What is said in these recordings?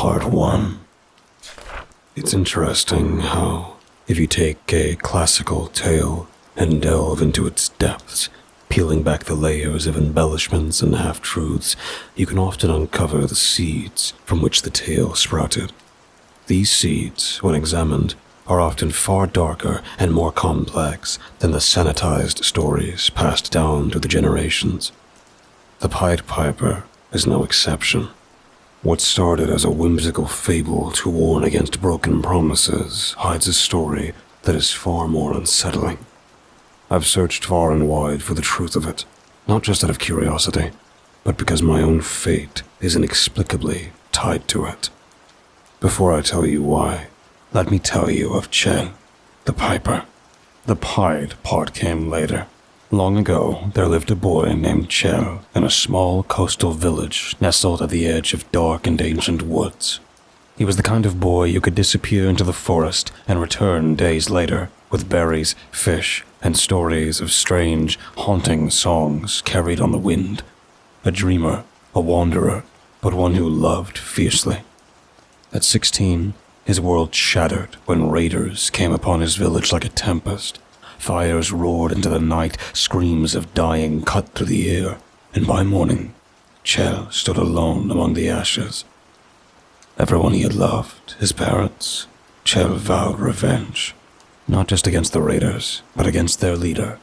Part 1. It's interesting how, if you take a classical tale and delve into its depths, peeling back the layers of embellishments and half-truths, you can often uncover the seeds from which the tale sprouted. These seeds, when examined, are often far darker and more complex than the sanitized stories passed down through the generations. The Pied Piper is no exception. What started as a whimsical fable to warn against broken promises hides a story that is far more unsettling. I've searched far and wide for the truth of it, not just out of curiosity, but because my own fate is inexplicably tied to it. Before I tell you why, let me tell you of Chel, the Piper. The Pied part came later. Long ago, there lived a boy named Chel in a small coastal village nestled at the edge of dark and ancient woods. He was the kind of boy who could disappear into the forest and return days later with berries, fish, and stories of strange, haunting songs carried on the wind. A dreamer, a wanderer, but one who loved fiercely. At 16, his world shattered when raiders came upon his village like a tempest. Fires roared into the night, screams of dying cut through the air, and by morning, Chel stood alone among the ashes. Everyone he had loved, his parents, Chel vowed revenge, not just against the raiders, but against their leader,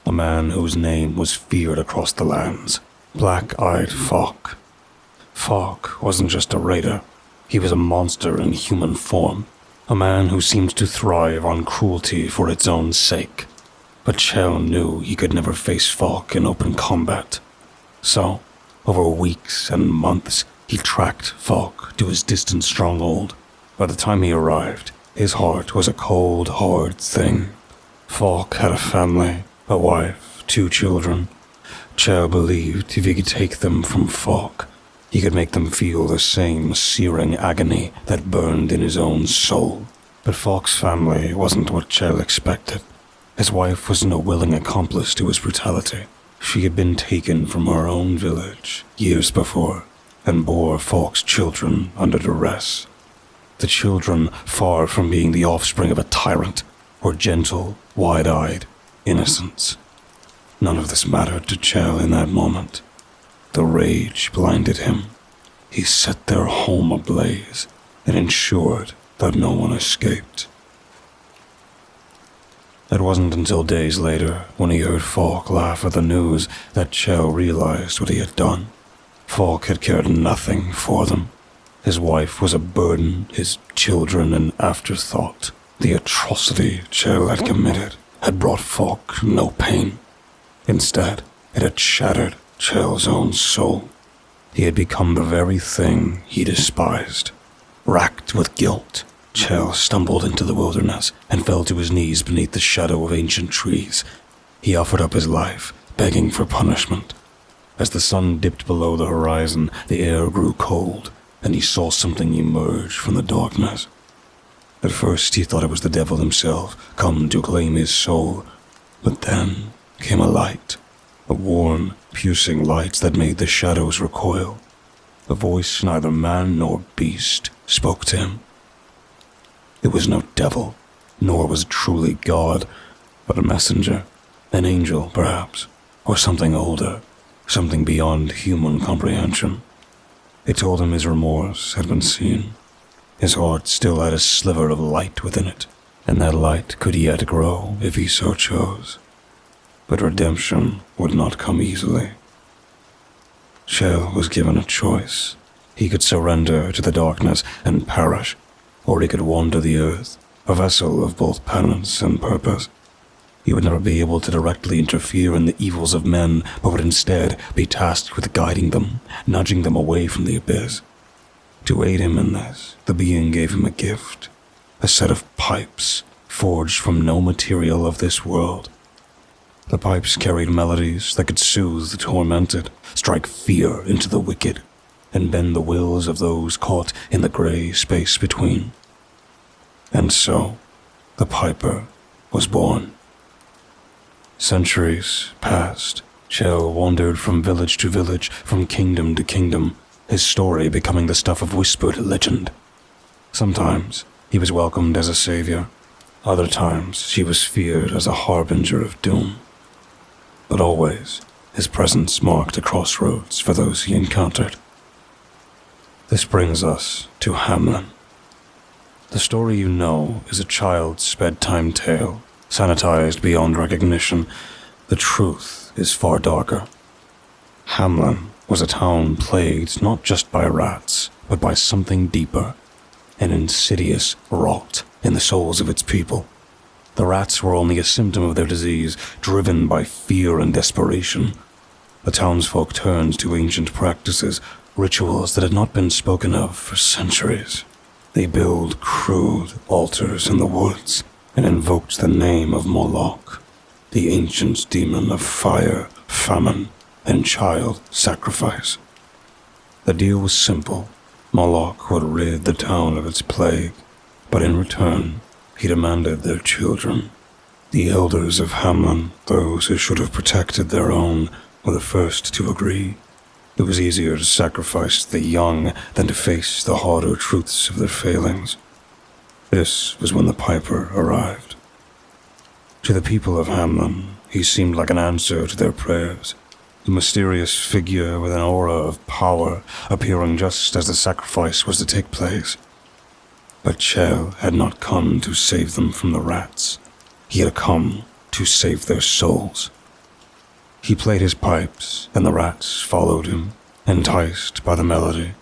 a man whose name was feared across the lands, Black-Eyed Fok. Fok wasn't just a raider, he was a monster in human form. A man who seemed to thrive on cruelty for its own sake. But Chel knew he could never face Fok in open combat. So, over weeks and months, he tracked Fok to his distant stronghold. By the time he arrived, his heart was a cold, hard thing. Fok had a family, a wife, 2 children. Chel believed if he could take them from Fok, he could make them feel the same searing agony that burned in his own soul. But Fok's family wasn't what Chel expected. His wife was no willing accomplice to his brutality. She had been taken from her own village years before and bore Fok's children under duress. The children, far from being the offspring of a tyrant, were gentle, wide-eyed innocents. None of this mattered to Chel in that moment. The rage blinded him. He set their home ablaze and ensured that no one escaped. It wasn't until days later, when he heard Fok laugh at the news, that Chel realized what he had done. Fok had cared nothing for them. His wife was a burden, his children an afterthought. The atrocity Chel had committed had brought Fok no pain. Instead, it had shattered Chel's own soul. He had become the very thing he despised. Racked with guilt, Chel stumbled into the wilderness and fell to his knees beneath the shadow of ancient trees. He offered up his life, begging for punishment. As the sun dipped below the horizon, the air grew cold, and he saw something emerge from the darkness. At first he thought it was the devil himself, come to claim his soul. But then came a light, a warm, piercing light that made the shadows recoil. A voice neither man nor beast spoke to him. It was no devil, nor was it truly God, but a messenger, an angel perhaps, or something older, something beyond human comprehension. It told him his remorse had been seen. His heart still had a sliver of light within it, and that light could yet grow if he so chose. But redemption would not come easily. Chel was given a choice. He could surrender to the darkness and perish, or he could wander the earth, a vessel of both penance and purpose. He would never be able to directly interfere in the evils of men, but would instead be tasked with guiding them, nudging them away from the abyss. To aid him in this, the being gave him a gift, a set of pipes forged from no material of this world. The pipes carried melodies that could soothe the tormented, strike fear into the wicked, and bend the wills of those caught in the gray space between. And so, the Piper was born. Centuries passed. Chel wandered from village to village, from kingdom to kingdom, his story becoming the stuff of whispered legend. Sometimes he was welcomed as a savior, other times he was feared as a harbinger of doom. But always, his presence marked a crossroads for those he encountered. This brings us to Hamlin. The story you know is a child's bedtime tale, sanitized beyond recognition. The truth is far darker. Hamlin was a town plagued not just by rats, but by something deeper, an insidious rot in the souls of its people. The rats were only a symptom of their disease, driven by fear and desperation. The townsfolk turned to ancient practices, rituals that had not been spoken of for centuries. They built crude altars in the woods and invoked the name of Moloch, the ancient demon of fire, famine, and child sacrifice. The deal was simple. Moloch would rid the town of its plague, but in return, he demanded their children. The elders of Hamlin, those who should have protected their own, were the first to agree. It was easier to sacrifice the young than to face the harder truths of their failings. This was when the piper arrived. To the people of Hamlin, he seemed like an answer to their prayers, a mysterious figure with an aura of power appearing just as the sacrifice was to take place. But Chell had not come to save them from the rats. He had come to save their souls. He played his pipes, and the rats followed him, enticed by the melody.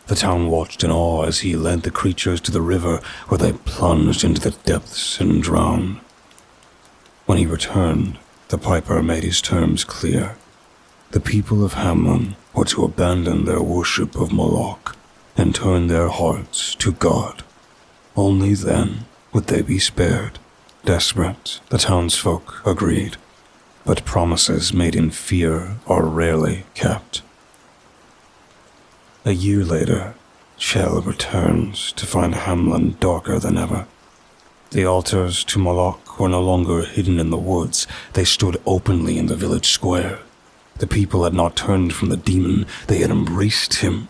The town watched in awe as he led the creatures to the river, where they plunged into the depths and drowned. When he returned, the piper made his terms clear. The people of Hamlin were to abandon their worship of Moloch and turn their hearts to God. Only then would they be spared. Desperate, the townsfolk agreed. But promises made in fear are rarely kept. A year later, Chell returns to find Hamlin darker than ever. The altars to Moloch were no longer hidden in the woods. They stood openly in the village square. The people had not turned from the demon, they had embraced him,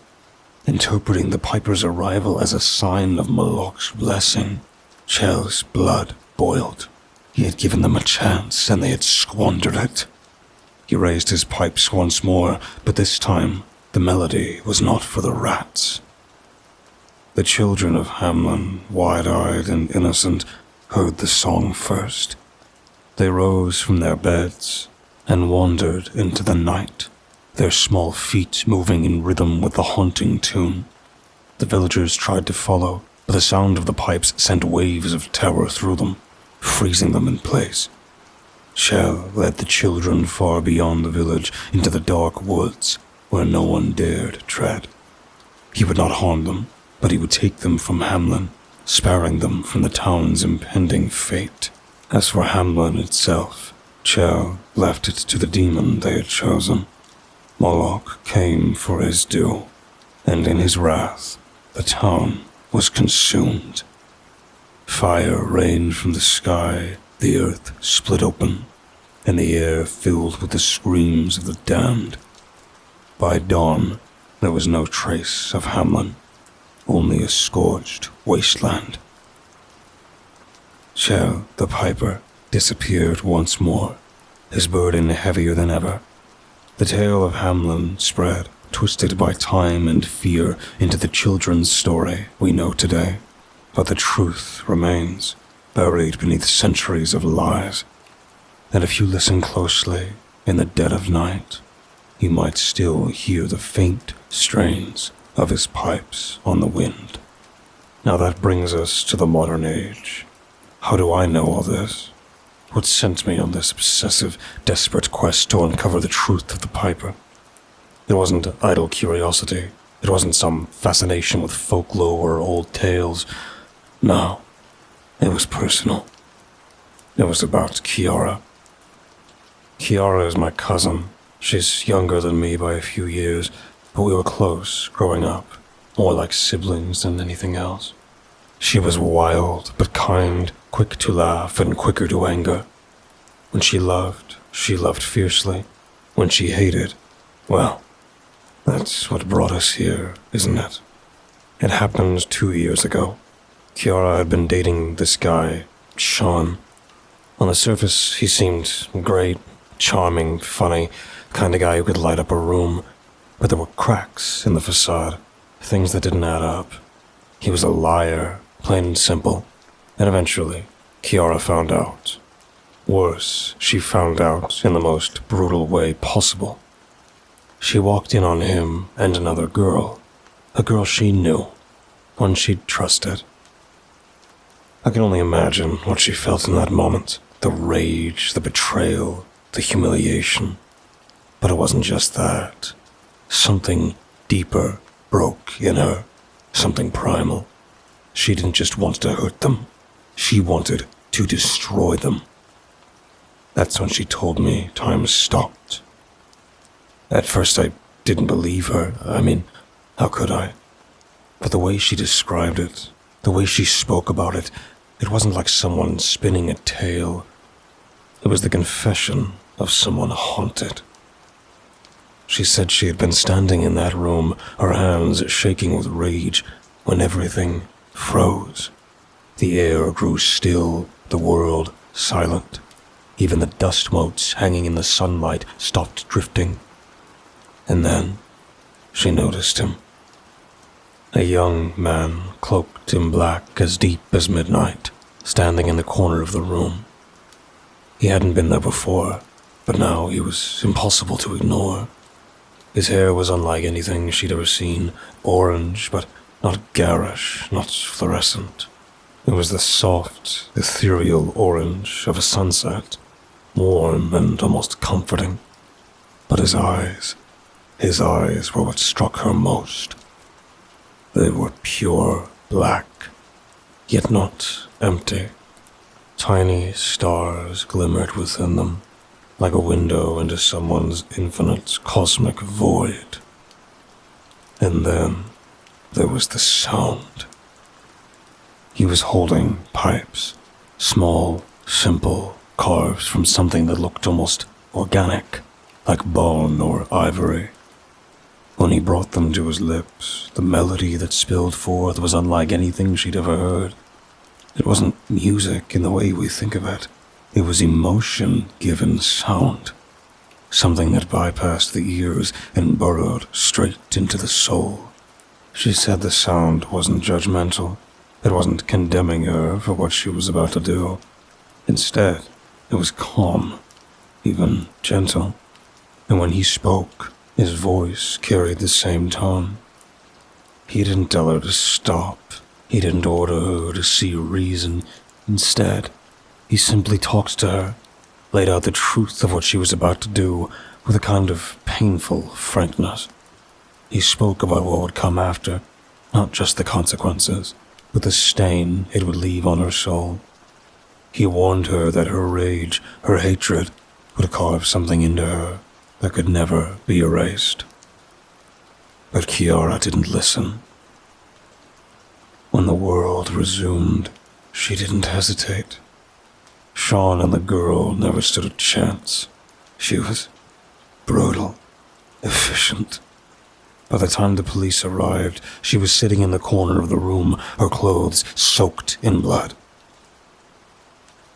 interpreting the piper's arrival as a sign of Moloch's blessing. Chell's blood boiled. He had given them a chance, and they had squandered it. He raised his pipes once more, but this time, the melody was not for the rats. The children of Hamlin, wide-eyed and innocent, heard the song first. They rose from their beds and wandered into the night, their small feet moving in rhythm with the haunting tune. The villagers tried to follow, but the sound of the pipes sent waves of terror through them, freezing them in place. Chell led the children far beyond the village into the dark woods where no one dared tread. He would not harm them, but he would take them from Hamlin, sparing them from the town's impending fate. As for Hamlin itself, Chell left it to the demon they had chosen. Moloch came for his due, and in his wrath, the town was consumed. Fire rained from the sky, the earth split open, and the air filled with the screams of the damned. By dawn, there was no trace of Hamlin, only a scorched wasteland. Chell, the piper, disappeared once more, his burden heavier than ever. The tale of Hamlin spread, twisted by time and fear, into the children's story we know today. But the truth remains, buried beneath centuries of lies. And if you listen closely, in the dead of night, you might still hear the faint strains of his pipes on the wind. Now that brings us to the modern age. How do I know all this? What sent me on this obsessive, desperate quest to uncover the truth of the piper? It wasn't idle curiosity. It wasn't some fascination with folklore or old tales. No, it was personal. It was about Kiara. Kiara is my cousin. She's younger than me by a few years, but we were close growing up, more like siblings than anything else. She was wild but kind, quick to laugh and quicker to anger. When she loved fiercely. When she hated, well, That's what brought us here, isn't it? It happened 2 years ago. Kiara had been dating this guy, Sean. On the surface, he seemed great, charming, funny, the kind of guy who could light up a room. But there were cracks in the facade, things that didn't add up. He was a liar, plain and simple. And eventually, Kiara found out. Worse, she found out in the most brutal way possible. She walked in on him and another girl, a girl she knew, one she'd trusted. I can only imagine what she felt in that moment. The rage, the betrayal, the humiliation. But it wasn't just that. Something deeper broke in her. Something primal. She didn't just want to hurt them. She wanted to destroy them. That's when she told me time stopped. At first I didn't believe her. I mean, how could I? But the way she described it, the way she spoke about it, it wasn't like someone spinning a tale. It was the confession of someone haunted. She said she had been standing in that room, her hands shaking with rage, when everything froze. The air grew still, the world silent. Even the dust motes hanging in the sunlight stopped drifting. And then she noticed him. A young man, cloaked in black as deep as midnight, standing in the corner of the room. He hadn't been there before, but now he was impossible to ignore. His hair was unlike anything she'd ever seen, orange, but not garish, not fluorescent. It was the soft, ethereal orange of a sunset, warm and almost comforting. But his eyes were what struck her most. They were pure black, yet not empty. Tiny stars glimmered within them, like a window into someone's infinite cosmic void. And then there was the sound. He was holding pipes, small, simple, carved from something that looked almost organic, like bone or ivory. When he brought them to his lips, the melody that spilled forth was unlike anything she'd ever heard. It wasn't music in the way we think of it. It was emotion given sound. Something that bypassed the ears and burrowed straight into the soul. She said the sound wasn't judgmental. It wasn't condemning her for what she was about to do. Instead, it was calm, even gentle. And when he spoke, his voice carried the same tone. He didn't tell her to stop. He didn't order her to see reason. Instead, he simply talked to her, laid out the truth of what she was about to do with a kind of painful frankness. He spoke about what would come after, not just the consequences, but the stain it would leave on her soul. He warned her that her rage, her hatred, would carve something into her that could never be erased. But Kiara didn't listen. When the world resumed, she didn't hesitate. Sean and the girl never stood a chance. She was brutal, efficient. By the time the police arrived, she was sitting in the corner of the room, her clothes soaked in blood.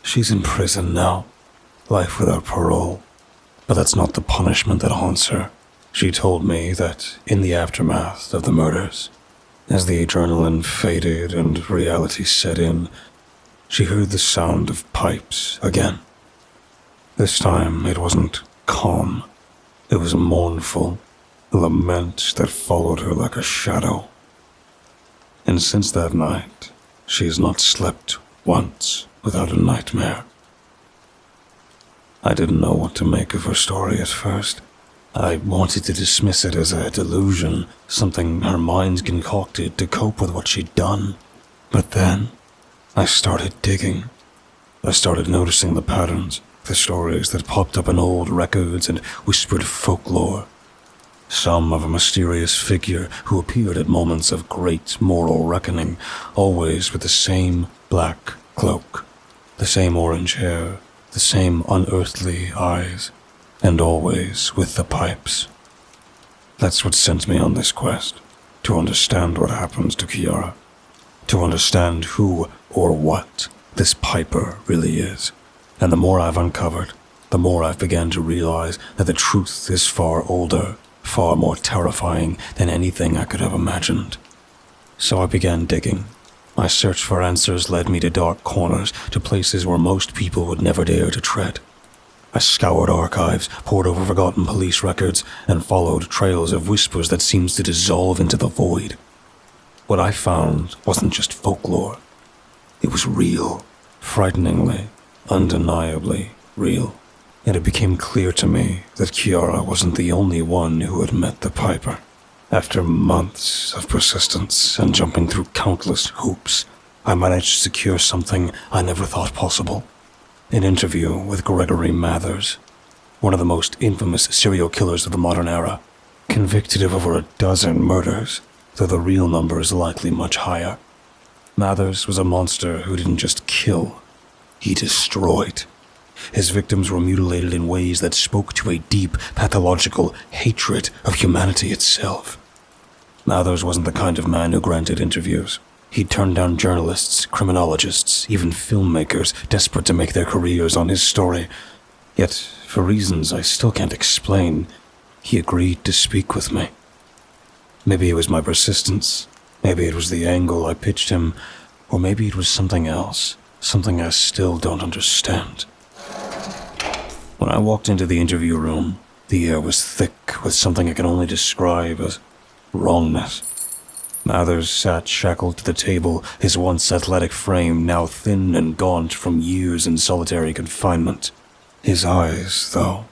She's in prison now, life without parole. But that's not the punishment that haunts her. She told me that in the aftermath of the murders, as the adrenaline faded and reality set in, she heard the sound of pipes again. This time it wasn't calm. It was mournful, a lament that followed her like a shadow. And since that night, she has not slept once without a nightmare. I didn't know what to make of her story at first. I wanted to dismiss it as a delusion, something her mind concocted to cope with what she'd done. But then, I started digging. I started noticing the patterns, the stories that popped up in old records and whispered folklore. Some of a mysterious figure who appeared at moments of great moral reckoning, always with the same black cloak, the same orange hair, the same unearthly eyes, and always with the pipes. That's what sent me on this quest, to understand what happened to Kiara, to understand who or what this Piper really is. And the more I've uncovered, the more I've begun to realize that the truth is far older, far more terrifying than anything I could have imagined. So I began digging. My search for answers led me to dark corners, to places where most people would never dare to tread. I scoured archives, pored over forgotten police records, and followed trails of whispers that seemed to dissolve into the void. What I found wasn't just folklore. It was real, frighteningly, undeniably real. And it became clear to me that Kiara wasn't the only one who had met the Piper. After months of persistence and jumping through countless hoops, I managed to secure something I never thought possible. An interview with Gregory Mathers, one of the most infamous serial killers of the modern era, convicted of over a dozen murders, though the real number is likely much higher. Mathers was a monster who didn't just kill, he destroyed. His victims were mutilated in ways that spoke to a deep, pathological hatred of humanity itself. Mathers wasn't the kind of man who granted interviews. He'd turned down journalists, criminologists, even filmmakers desperate to make their careers on his story. Yet, for reasons I still can't explain, he agreed to speak with me. Maybe it was my persistence, maybe it was the angle I pitched him, or maybe it was something else, something I still don't understand. When I walked into the interview room, the air was thick with something I can only describe as wrongness. Mathers sat shackled to the table, his once athletic frame now thin and gaunt from years in solitary confinement. His eyes, though,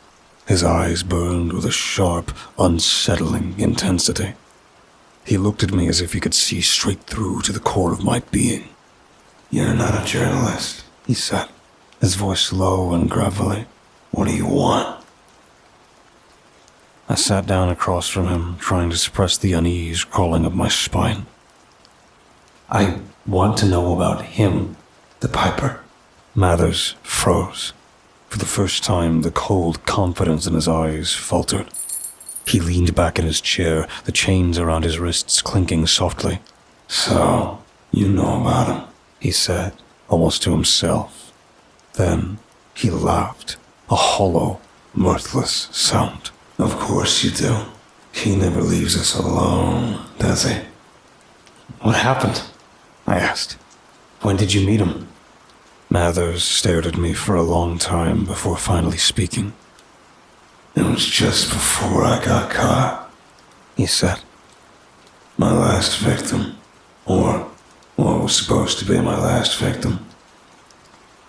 his eyes burned with a sharp, unsettling intensity. He looked at me as if he could see straight through to the core of my being. "You're not a journalist," he said, his voice low and gravelly. "What do you want?" I sat down across from him, trying to suppress the unease crawling up my spine. "I want to know about him, the Piper." Mathers froze. For the first time, the cold confidence in his eyes faltered. He leaned back in his chair, the chains around his wrists clinking softly. "So, you know about him," he said, almost to himself. Then he laughed, a hollow, mirthless sound. "Of course you do. He never leaves us alone, does he?" "What happened?" I asked. "When did you meet him?" Mathers stared at me for a long time before finally speaking. "It was just before I got caught," he said. "My last victim, or what was supposed to be my last victim.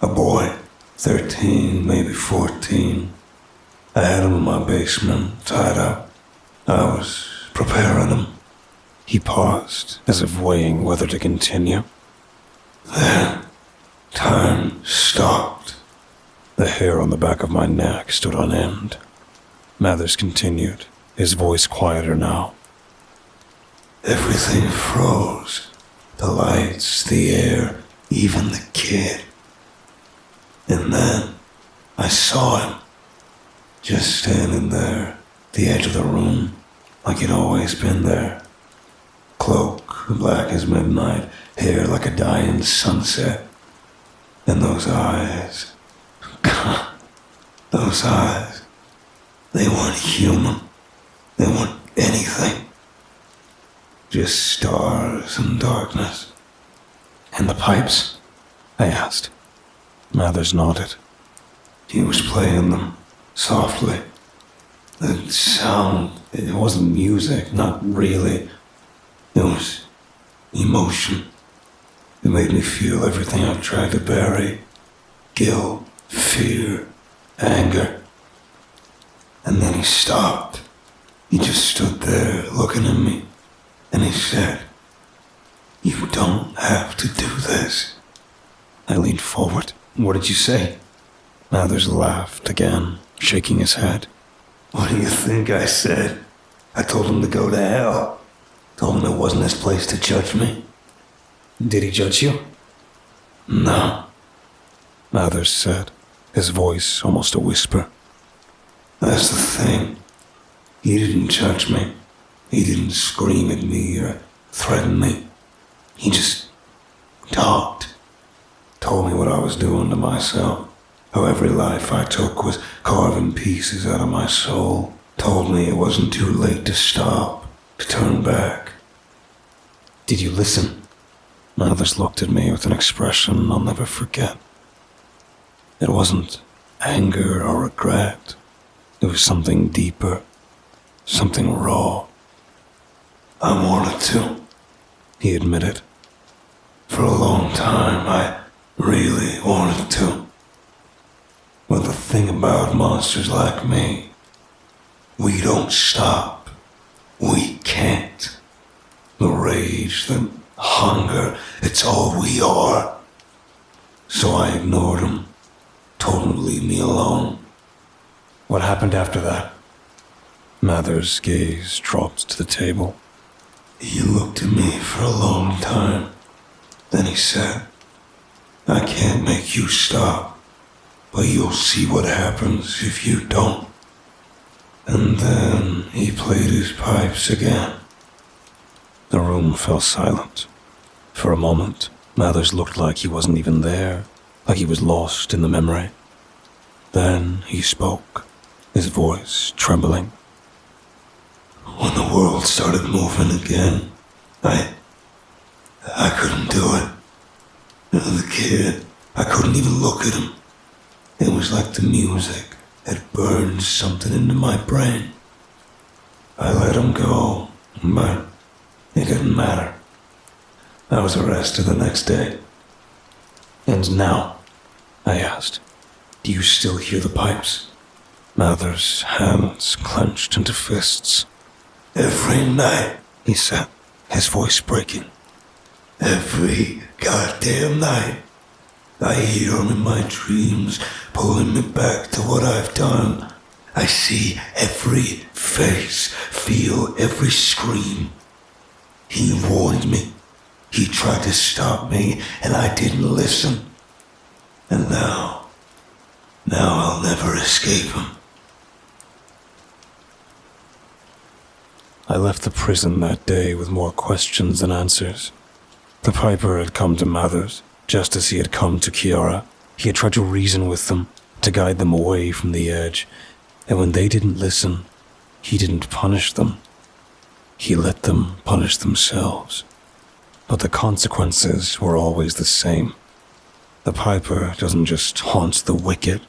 A boy, 13, maybe 14. I had him in my basement, tied up. I was preparing him." He paused, as if weighing whether to continue. Then, time stopped. The hair on the back of my neck stood on end. Mathers continued, his voice quieter now. "Everything froze. The lights, the air, even the kid. And then, I saw him. Just standing there, the edge of the room, like he'd always been there. Cloak, black as midnight, hair like a dying sunset. And those eyes, God, those eyes, they weren't human. They weren't anything. Just stars and darkness." "And the pipes?" I asked. Mathers nodded. "He was playing them. Softly. The sound, it wasn't music, not really. It was emotion. It made me feel everything I've tried to bury. Guilt, fear, anger. And then he stopped. He just stood there looking at me. And he said, 'You don't have to do this.'" I leaned forward. "What did you say?" Mathers laughed again, shaking his head. "What do you think I said? I told him to go to hell. Told him it wasn't his place to judge me." "Did he judge you?" "No," Mathers said, his voice almost a whisper. "That's the thing. He didn't judge me. He didn't scream at me or threaten me. He just talked. Told me what I was doing to myself. How every life I took was carving pieces out of my soul. Told me it wasn't too late to stop, to turn back. Did you listen? Others looked at me with an expression I'll never forget. It wasn't anger or regret. It was something deeper, something raw. I wanted to, he admitted. For a long time, I really wanted to. But the thing about monsters like me, we don't stop. We can't. The rage, the hunger, it's all we are. So I ignored him, told him to leave me alone. What happened after that? Mather's gaze dropped to the table. He looked at me for a long time. Then he said, I can't make you stop, but you'll see what happens if you don't. And then he played his pipes again. The room fell silent. For a moment, Mathers looked like he wasn't even there, like he was lost in the memory. Then he spoke, his voice trembling. When the world started moving again, I couldn't do it. The kid, I couldn't even look at him. It was like the music had burned something into my brain. I let him go, but it didn't matter. I was arrested the next day. And now, I asked, do you still hear the pipes? Mather's hands clenched into fists. Every night, he said, his voice breaking. Every goddamn night. I hear him in my dreams, pulling me back to what I've done. I see every face, feel every scream. He warned me. He tried to stop me, and I didn't listen. And now I'll never escape him. I left the prison that day with more questions than answers. The piper had come to Mathers, just as he had come to Kiara. He had tried to reason with them, to guide them away from the edge, and when they didn't listen, he didn't punish them. He let them punish themselves. But the consequences were always the same. The piper doesn't just haunt the wicked,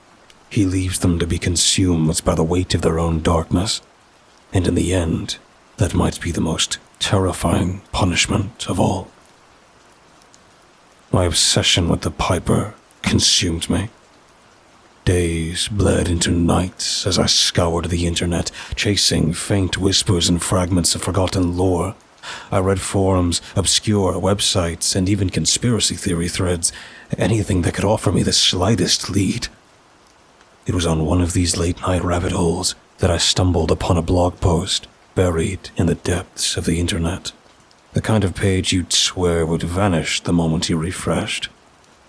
he leaves them to be consumed by the weight of their own darkness, and in the end, that might be the most terrifying punishment of all. My obsession with the piper consumed me. Days bled into nights as I scoured the internet, chasing faint whispers and fragments of forgotten lore. I read forums, obscure websites, and even conspiracy theory threads, anything that could offer me the slightest lead. It was on one of these late-night rabbit holes that I stumbled upon a blog post buried in the depths of the internet. The kind of page you'd swear would vanish the moment you refreshed.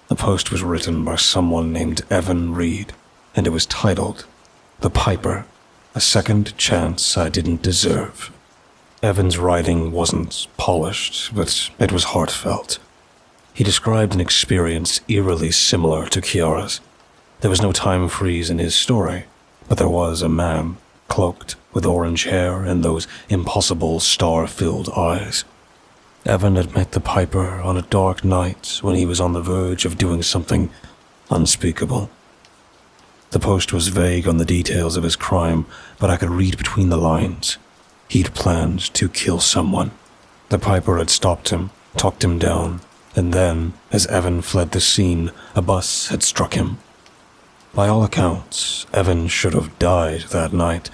The post was written by someone named Evan Reed, and it was titled, The Piper, A Second Chance I Didn't Deserve. Evan's writing wasn't polished, but it was heartfelt. He described an experience eerily similar to Kiara's. There was no time freeze in his story, but there was a man, cloaked with orange hair and those impossible star-filled eyes. Evan had met the piper on a dark night when he was on the verge of doing something unspeakable. The post was vague on the details of his crime, but I could read between the lines. He'd planned to kill someone. The piper had stopped him, talked him down, and then, as Evan fled the scene, a bus had struck him. By all accounts, Evan should have died that night.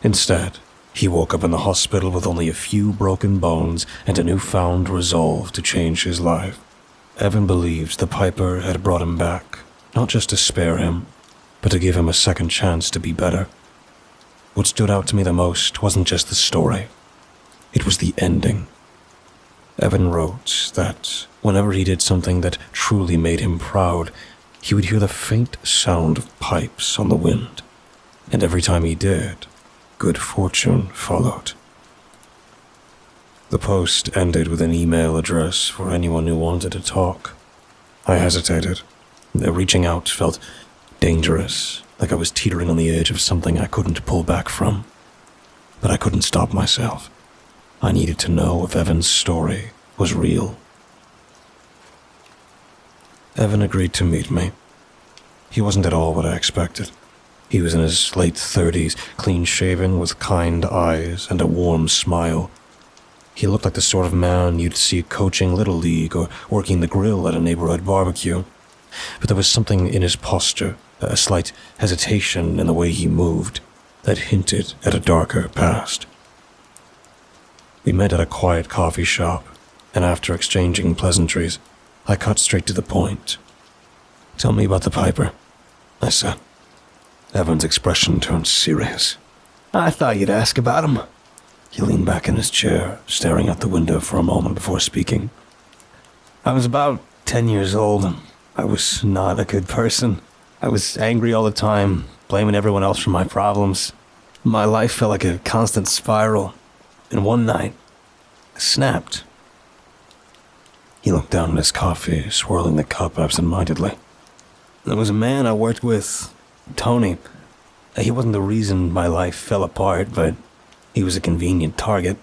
Instead, he woke up in the hospital with only a few broken bones and a newfound resolve to change his life. Evan believed the piper had brought him back, not just to spare him, but to give him a second chance to be better. What stood out to me the most wasn't just the story. It was the ending. Evan wrote that whenever he did something that truly made him proud, he would hear the faint sound of pipes on the wind, and every time he did, good fortune followed. The post ended with an email address for anyone who wanted to talk. I hesitated. Reaching out felt dangerous, like I was teetering on the edge of something I couldn't pull back from. But I couldn't stop myself. I needed to know if Evan's story was real. Evan agreed to meet me. He wasn't at all what I expected. He was in his late 30s, clean-shaven, with kind eyes and a warm smile. He looked like the sort of man you'd see coaching Little League or working the grill at a neighborhood barbecue. But there was something in his posture, a slight hesitation in the way he moved, that hinted at a darker past. We met at a quiet coffee shop, and after exchanging pleasantries, I cut straight to the point. "Tell me about the Piper," I said. Evan's expression turned serious. "I thought you'd ask about him." He leaned back in his chair, staring out the window for a moment before speaking. "I was about 10 years old, and I was not a good person. I was angry all the time, blaming everyone else for my problems. My life felt like a constant spiral, and one night, I snapped." He looked down at his coffee, swirling the cup absent-mindedly. "There was a man I worked with, Tony. He wasn't the reason my life fell apart, but he was a convenient target.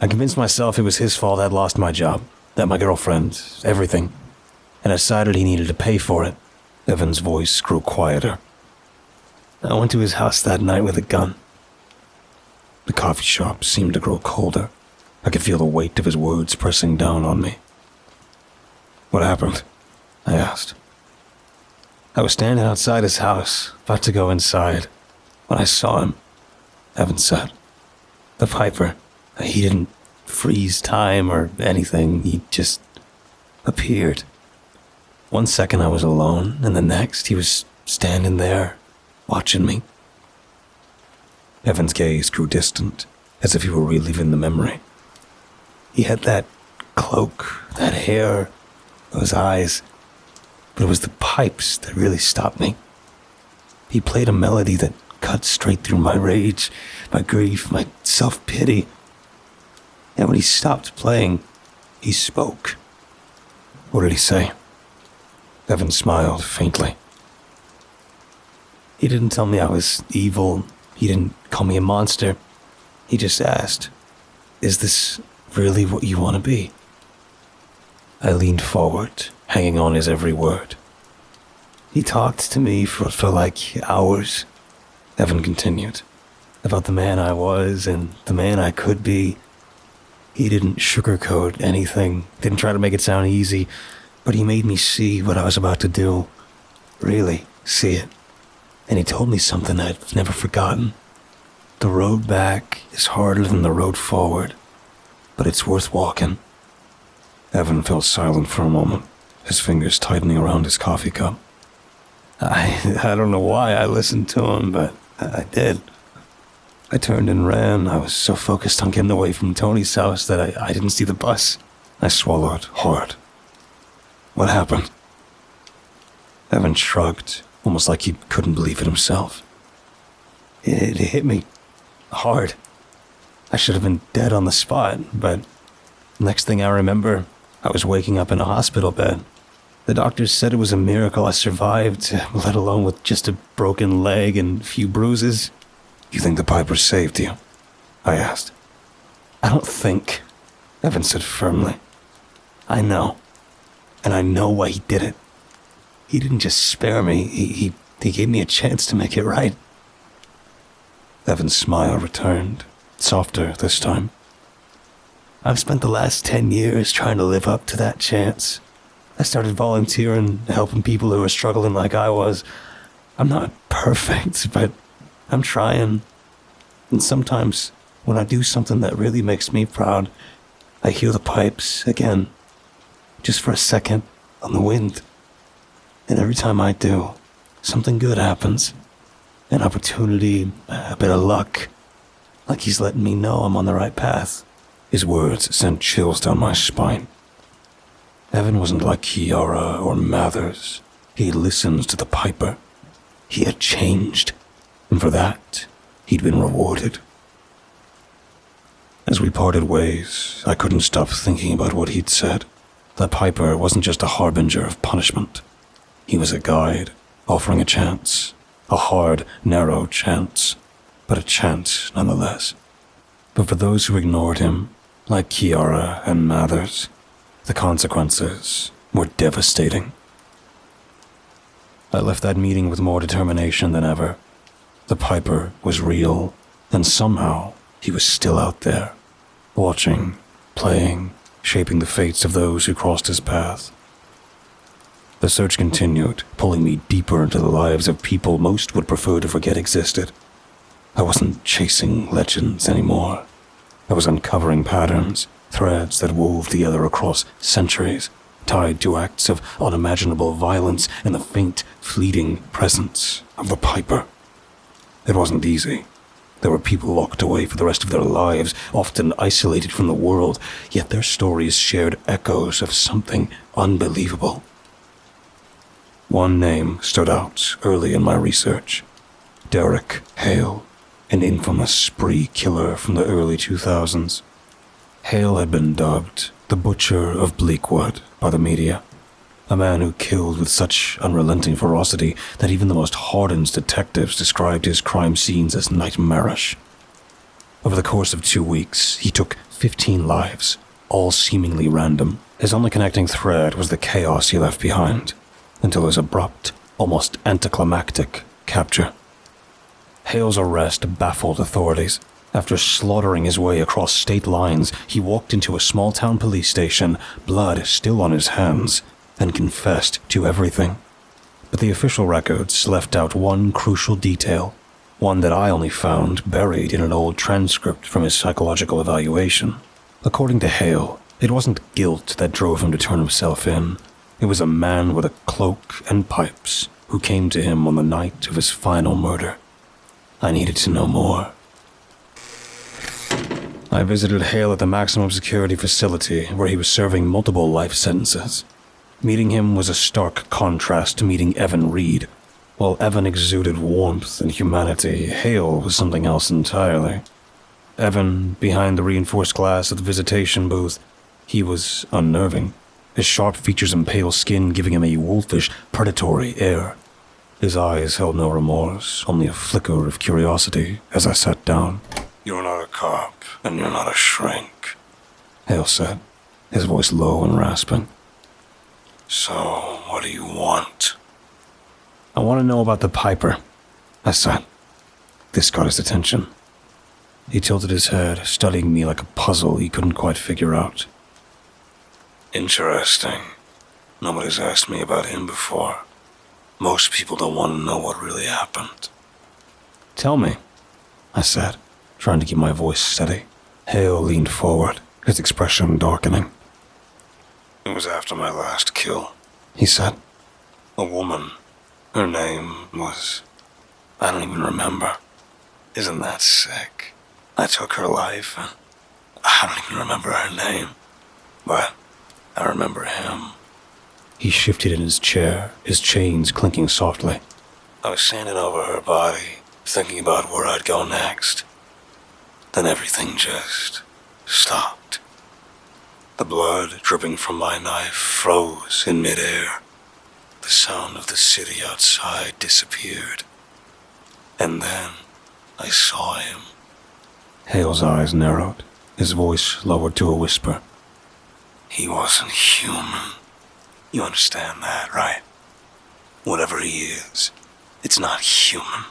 I convinced myself it was his fault I'd lost my job, that my girlfriend, everything, and I decided he needed to pay for it." Evan's voice grew quieter. "I went to his house that night with a gun." The coffee shop seemed to grow colder. I could feel the weight of his words pressing down on me. "What happened?" I asked. "I was standing outside his house, about to go inside, when I saw him," Evan said. "The Piper. He didn't freeze time or anything. He just appeared. One second I was alone, and the next he was standing there, watching me." Evan's gaze grew distant, as if he were reliving the memory. He had that cloak, that hair, those eyes, but it was the pipes that really stopped me. He played a melody that cut straight through my rage, my grief, my self-pity. And when he stopped playing, he spoke. "What did he say?" Evan smiled faintly. "He didn't tell me I was evil. He didn't call me a monster. He just asked, 'Is this really what you want to be?'" I leaned forward, hanging on his every word. "He talked to me for what felt like hours," Evan continued, "about the man I was and the man I could be. He didn't sugarcoat anything, didn't try to make it sound easy, but he made me see what I was about to do, really see it. And he told me something I've never forgotten. The road back is harder than the road forward, but it's worth walking." Evan fell silent for a moment, his fingers tightening around his coffee cup. I don't know why I listened to him, but I did. I turned and ran. I was so focused on getting away from Tony's house that I didn't see the bus. I swallowed hard. "What happened?" Evan shrugged, almost like he couldn't believe it himself. It hit me hard. I should have been dead on the spot, but next thing I remember, I was waking up in a hospital bed. The doctors said it was a miracle I survived, let alone with just a broken leg and a few bruises. "You think the Piper saved you?" I asked. "I don't think," Evan said firmly. "I know. And I know why he did it. He didn't just spare me, he gave me a chance to make it right." Evan's smile returned, softer this time. "I've spent the last 10 years trying to live up to that chance. I started volunteering, helping people who were struggling like I was. I'm not perfect, but I'm trying. And sometimes, when I do something that really makes me proud, I hear the pipes again, just for a second, on the wind. And every time I do, something good happens. An opportunity, a bit of luck, like he's letting me know I'm on the right path." His words sent chills down my spine. Evan wasn't like Kiara or Mathers. He listened to the Piper. He had changed, and for that, he'd been rewarded. As we parted ways, I couldn't stop thinking about what he'd said. The Piper wasn't just a harbinger of punishment. He was a guide, offering a chance. A hard, narrow chance, but a chance nonetheless. But for those who ignored him, like Kiara and Mathers, the consequences were devastating. I left that meeting with more determination than ever. The Piper was real, and somehow he was still out there, watching, playing, shaping the fates of those who crossed his path. The search continued, pulling me deeper into the lives of people most would prefer to forget existed. I wasn't chasing legends anymore. I was uncovering patterns, threads that wove together across centuries, tied to acts of unimaginable violence and the faint, fleeting presence of the Piper. It wasn't easy. There were people locked away for the rest of their lives, often isolated from the world, yet their stories shared echoes of something unbelievable. One name stood out early in my research. Derek Hale, an infamous spree killer from the early 2000s. Hale had been dubbed the Butcher of Bleakwood by the media, a man who killed with such unrelenting ferocity that even the most hardened detectives described his crime scenes as nightmarish. Over the course of 2 weeks, he took 15 lives, all seemingly random. His only connecting thread was the chaos he left behind, until his abrupt, almost anticlimactic capture. Hale's arrest baffled authorities. After slaughtering his way across state lines, he walked into a small-town police station, blood still on his hands, and confessed to everything. But the official records left out one crucial detail, one that I only found buried in an old transcript from his psychological evaluation. According to Hale, it wasn't guilt that drove him to turn himself in. It was a man with a cloak and pipes who came to him on the night of his final murder. I needed to know more. I visited Hale at the maximum security facility where he was serving multiple life sentences. Meeting him was a stark contrast to meeting Evan Reed. While Evan exuded warmth and humanity, Hale was something else entirely. Evan, behind the reinforced glass at the visitation booth, he was unnerving, his sharp features and pale skin giving him a wolfish, predatory air. His eyes held no remorse, only a flicker of curiosity as I sat down. "You're not a cop, and you're not a shrink," Hale said, his voice low and rasping. "So, what do you want?" "I want to know about the Piper," I said. This got his attention. He tilted his head, studying me like a puzzle he couldn't quite figure out. "Interesting. Nobody's asked me about him before. Most people don't want to know what really happened." "Tell me," I said, trying to keep my voice steady. Hale leaned forward, his expression darkening. "It was after my last kill," he said. "A woman. Her name was... I don't even remember. Isn't that sick? I took her life, and I don't even remember her name. But I remember him." He shifted in his chair, his chains clinking softly. "I was standing over her body, thinking about where I'd go next. Then everything just stopped. The blood dripping from my knife froze in midair. The sound of the city outside disappeared. And then I saw him." Hale's eyes narrowed, his voice lowered to a whisper. "He wasn't human. You understand that, right? Whatever he is, it's not human.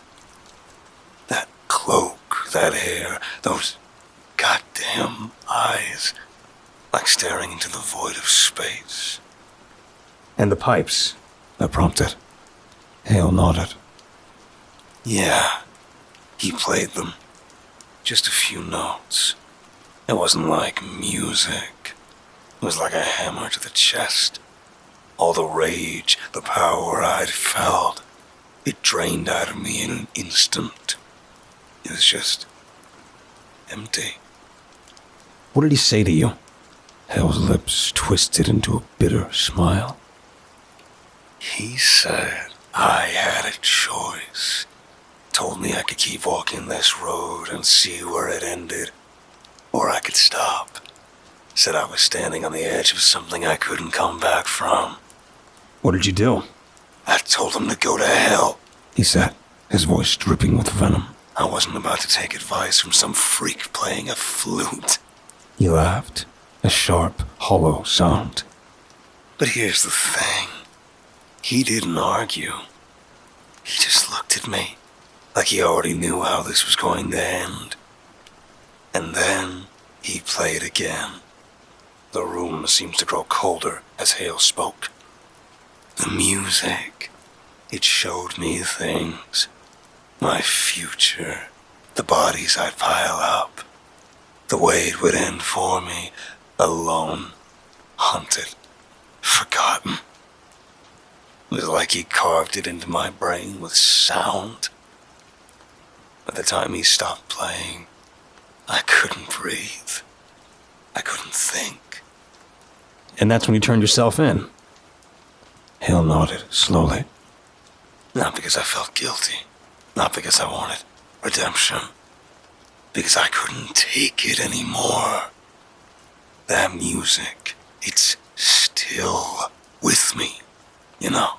That cloak, that hair, those goddamn eyes, like staring into the void of space." "And the pipes?" I prompted. Hale nodded. "Yeah, he played them. Just a few notes. It wasn't like music. It was like a hammer to the chest. All the rage, the power I'd felt, it drained out of me in an instant. It was just empty." "What did he say to you?" Hale's lips twisted into a bitter smile. "He said I had a choice. Told me I could keep walking this road and see where it ended. Or I could stop. Said I was standing on the edge of something I couldn't come back from. What did you do? I told him to go to hell, he said, his voice dripping with venom. I wasn't about to take advice from some freak playing a flute. He laughed, a sharp, hollow sound. But here's the thing. He didn't argue. He just looked at me, like he already knew how this was going to end. And then he played again. The room seemed to grow colder as Hale spoke. The music, it showed me things. My future, the bodies I'd pile up, the way it would end for me, alone, hunted, forgotten. It was like he carved it into my brain with sound. By the time he stopped playing, I couldn't breathe. I couldn't think. And that's when you turned yourself in? Hale nodded slowly. Not because I felt guilty. Not because I wanted redemption. Because I couldn't take it anymore. That music, it's still with me, you know.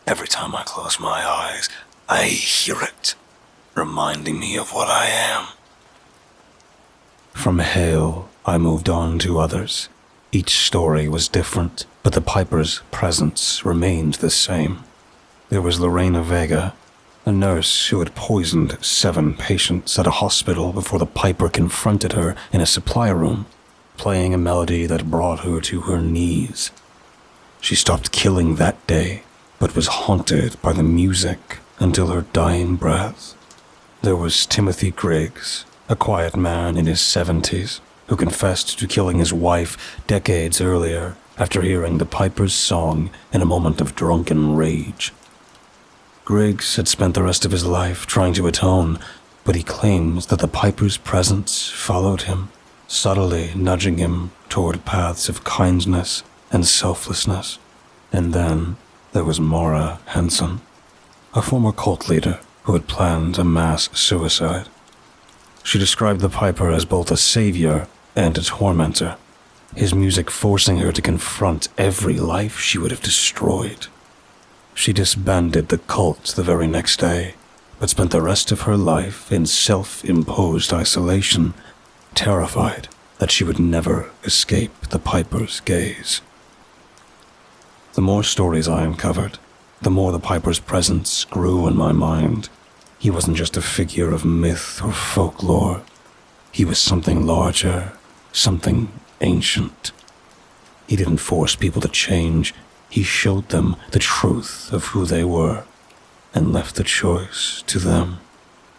Every time I close my eyes, I hear it, reminding me of what I am. From Hale, I moved on to others. Each story was different, but the Piper's presence remained the same. There was Lorena Vega, a nurse who had poisoned 7 patients at a hospital before the Piper confronted her in a supply room, playing a melody that brought her to her knees. She stopped killing that day, but was haunted by the music until her dying breath. There was Timothy Griggs, a quiet man in his 70s, who confessed to killing his wife decades earlier after hearing the Piper's song in a moment of drunken rage. Griggs had spent the rest of his life trying to atone, but he claims that the Piper's presence followed him, subtly nudging him toward paths of kindness and selflessness. And then there was Maura Henson, a former cult leader who had planned a mass suicide. She described the Piper as both a savior and a tormentor, his music forcing her to confront every life she would have destroyed. She disbanded the cult the very next day, but spent the rest of her life in self-imposed isolation, terrified that she would never escape the Piper's gaze. The more stories I uncovered, the more the Piper's presence grew in my mind. He wasn't just a figure of myth or folklore. He was something larger, something ancient. He didn't force people to change. He showed them the truth of who they were and left the choice to them.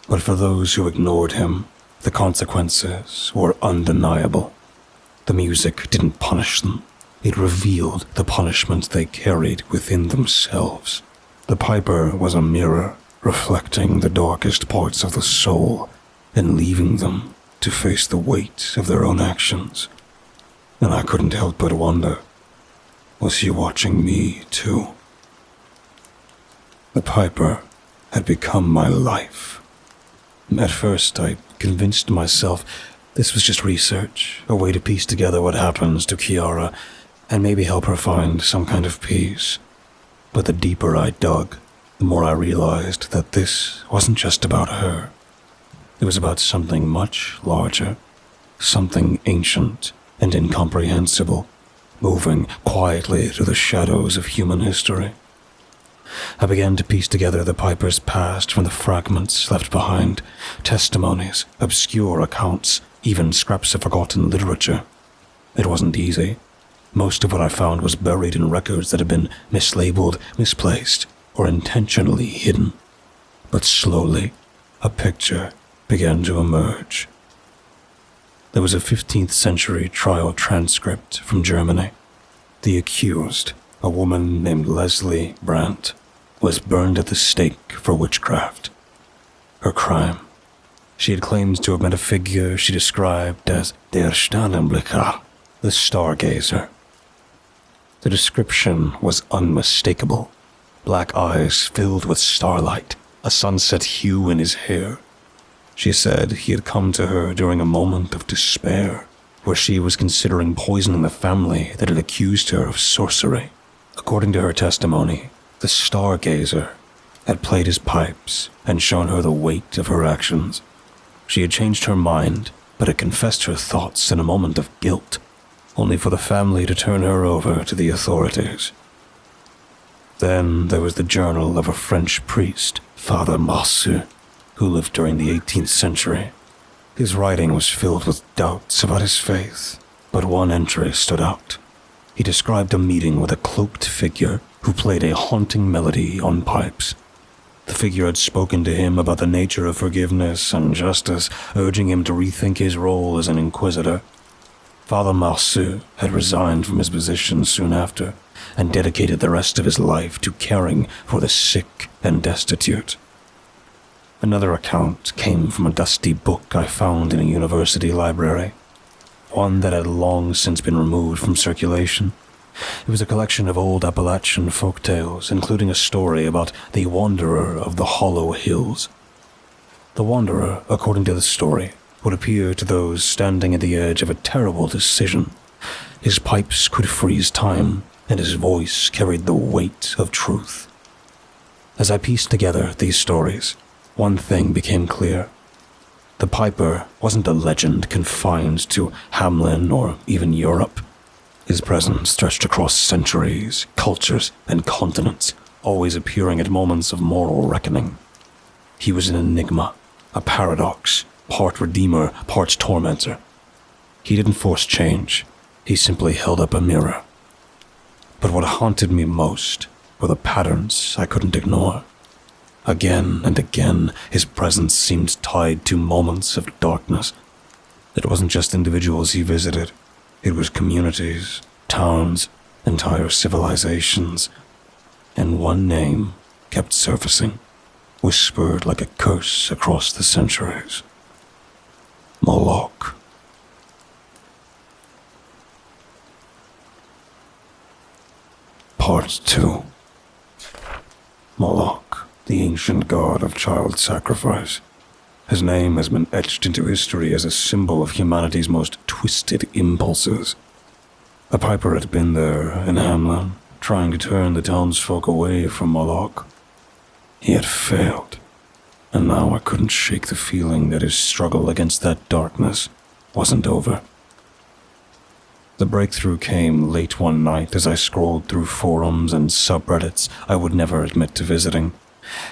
But for those who ignored him, the consequences were undeniable. The music didn't punish them. It revealed the punishment they carried within themselves. The Piper was a mirror, reflecting the darkest parts of the soul and leaving them to face the weight of their own actions. And I couldn't help but wonder, was he watching me too? The Piper had become my life. At first, I convinced myself this was just research, a way to piece together what happens to Kiara and maybe help her find some kind of peace. But the deeper I dug, the more I realized that this wasn't just about her. It was about something much larger, something ancient and incomprehensible, moving quietly through the shadows of human history. I began to piece together the Piper's past from the fragments left behind, testimonies, obscure accounts, even scraps of forgotten literature. It wasn't easy. Most of what I found was buried in records that had been mislabeled, misplaced, or intentionally hidden. But slowly, a picture began to emerge. There was a 15th century trial transcript from Germany. The accused, a woman named Leslie Brandt, was burned at the stake for witchcraft. Her crime: she had claimed to have met a figure she described as der Sternenblicker, the stargazer. The description was unmistakable. Black eyes filled with starlight, a sunset hue in his hair. She said he had come to her during a moment of despair, where she was considering poisoning the family that had accused her of sorcery. According to her testimony, the stargazer had played his pipes and shown her the weight of her actions. She had changed her mind, but had confessed her thoughts in a moment of guilt, only for the family to turn her over to the authorities. Then there was the journal of a French priest, Father Moloch, who lived during the 18th century. His writing was filled with doubts about his faith, but one entry stood out. He described a meeting with a cloaked figure who played a haunting melody on pipes. The figure had spoken to him about the nature of forgiveness and justice, urging him to rethink his role as an inquisitor. Father Moloch had resigned from his position soon after and dedicated the rest of his life to caring for the sick and destitute. Another account came from a dusty book I found in a university library, one that had long since been removed from circulation. It was a collection of old Appalachian folk tales, including a story about the Wanderer of the Hollow Hills. The Wanderer, according to the story, would appear to those standing at the edge of a terrible decision. His pipes could freeze time, and his voice carried the weight of truth. As I pieced together these stories, one thing became clear. The piper wasn't a legend confined to Hamelin or even Europe. His presence stretched across centuries, cultures, and continents, always appearing at moments of moral reckoning. He was an enigma, a paradox, part redeemer, part tormentor. He didn't force change, he simply held up a mirror. But what haunted me most were the patterns I couldn't ignore. Again and again, his presence seemed tied to moments of darkness. It wasn't just individuals he visited. It was communities, towns, entire civilizations. And one name kept surfacing, whispered like a curse across the centuries. Moloch. Part 2. Moloch, the ancient god of child sacrifice. His name has been etched into history as a symbol of humanity's most twisted impulses. A piper had been there in Hamelin, trying to turn the townsfolk away from Moloch. He had failed, and now I couldn't shake the feeling that his struggle against that darkness wasn't over. The breakthrough came late one night as I scrolled through forums and subreddits I would never admit to visiting.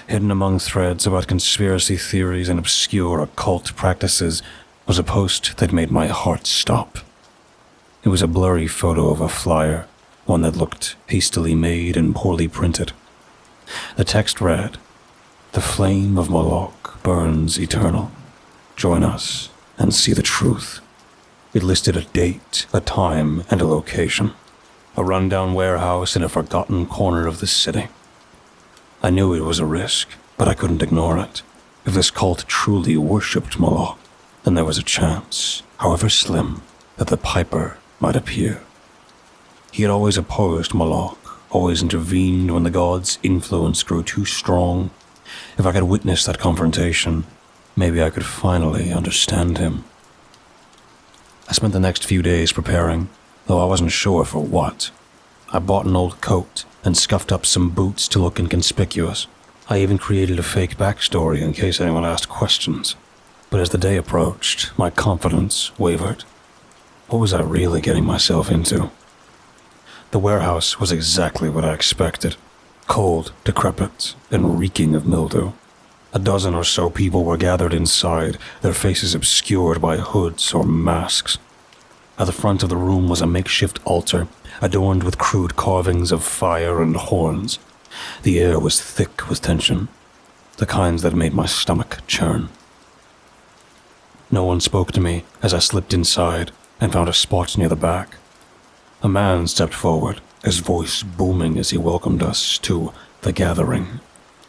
Hidden among threads about conspiracy theories and obscure occult practices was a post that made my heart stop. It was a blurry photo of a flyer, one that looked hastily made and poorly printed. The text read, "The flame of Moloch burns eternal. Join us and see the truth." It listed a date, a time, and a location. A rundown warehouse in a forgotten corner of the city. I knew it was a risk, but I couldn't ignore it. If this cult truly worshipped Moloch, then there was a chance, however slim, that the piper might appear. He had always opposed Moloch, always intervened when the god's influence grew too strong. If I could witness that confrontation, maybe I could finally understand him. I spent the next few days preparing, though I wasn't sure for what. I bought an old coat and scuffed up some boots to look inconspicuous. I even created a fake backstory in case anyone asked questions. But as the day approached, my confidence wavered. What was I really getting myself into? The warehouse was exactly what I expected. Cold, decrepit, and reeking of mildew. A dozen or so people were gathered inside, their faces obscured by hoods or masks. At the front of the room was a makeshift altar, adorned with crude carvings of fire and horns. The air was thick with tension, the kinds that made my stomach churn. No one spoke to me as I slipped inside and found a spot near the back. A man stepped forward, his voice booming as he welcomed us to the gathering.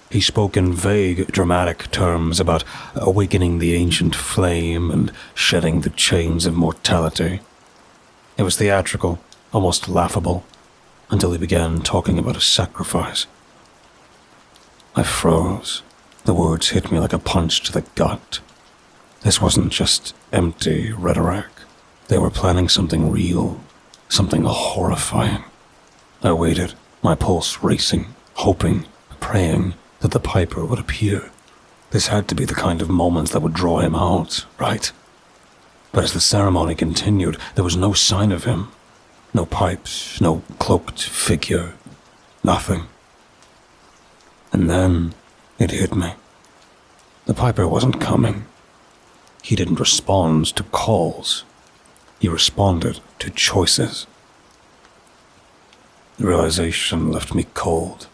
He spoke in vague, dramatic terms about awakening the ancient flame and shedding the chains of mortality. It was theatrical, almost laughable, until he began talking about a sacrifice. I froze. The words hit me like a punch to the gut. This wasn't just empty rhetoric. They were planning something real, something horrifying. I waited, my pulse racing, hoping, praying that the Piper would appear. This had to be the kind of moment that would draw him out, right? But as the ceremony continued, there was no sign of him. No pipes, no cloaked figure, nothing. And then it hit me. The Piper wasn't coming. He didn't respond to calls. He responded to choices. The realization left me cold.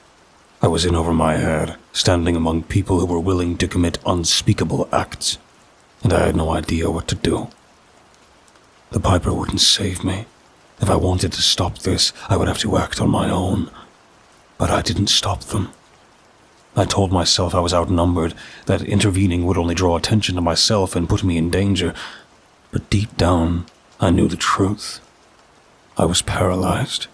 I was in over my head, standing among people who were willing to commit unspeakable acts, and I had no idea what to do. The Piper wouldn't save me. If I wanted to stop this, I would have to act on my own. But I didn't stop them. I told myself I was outnumbered, that intervening would only draw attention to myself and put me in danger. But deep down, I knew the truth. I was paralyzed.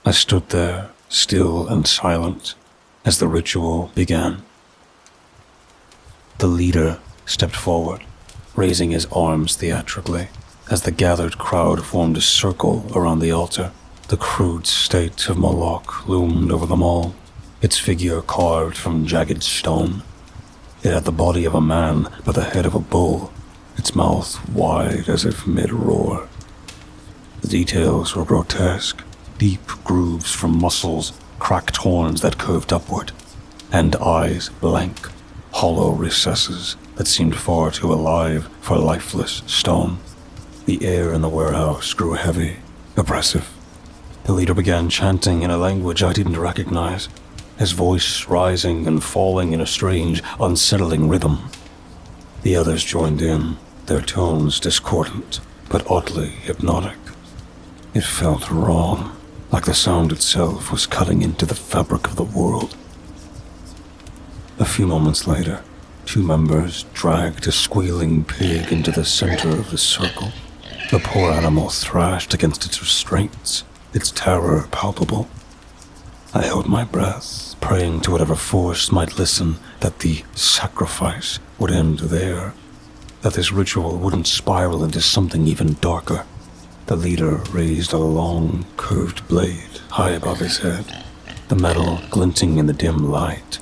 I stood there, still and silent, as the ritual began. The leader stepped forward, raising his arms theatrically, as the gathered crowd formed a circle around the altar. The crude state of Moloch loomed over them all, its figure carved from jagged stone. It had the body of a man, but the head of a bull, its mouth wide as if mid-roar. The details were grotesque, deep grooves from muscles, cracked horns that curved upward, and eyes blank, hollow recesses that seemed far too alive for lifeless stone. The air in the warehouse grew heavy, oppressive. The leader began chanting in a language I didn't recognize, his voice rising and falling in a strange, unsettling rhythm. The others joined in, their tones discordant, but oddly hypnotic. It felt wrong, like the sound itself was cutting into the fabric of the world. A few moments later, 2 members dragged a squealing pig into the center of the circle. The poor animal thrashed against its restraints, its terror palpable. I held my breath, praying to whatever force might listen that the sacrifice would end there, that this ritual wouldn't spiral into something even darker. The leader raised a long, curved blade high above his head, the metal glinting in the dim light.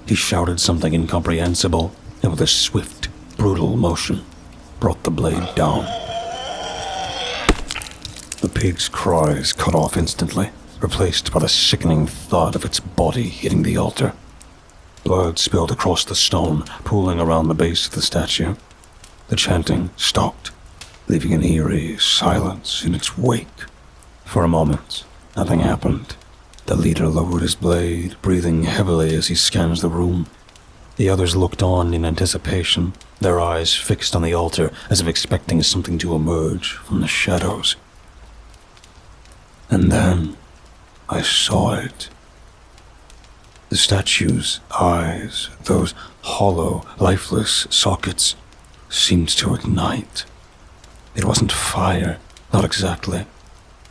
He shouted something incomprehensible, and with a swift, brutal motion, brought the blade down. The pig's cries cut off instantly, replaced by the sickening thud of its body hitting the altar. Blood spilled across the stone, pooling around the base of the statue. The chanting stopped, leaving an eerie silence in its wake. For a moment, nothing happened. The leader lowered his blade, breathing heavily as he scans the room. The others looked on in anticipation, their eyes fixed on the altar as if expecting something to emerge from the shadows. And then I saw it. The statue's eyes, those hollow, lifeless sockets, seemed to ignite. It wasn't fire, not exactly,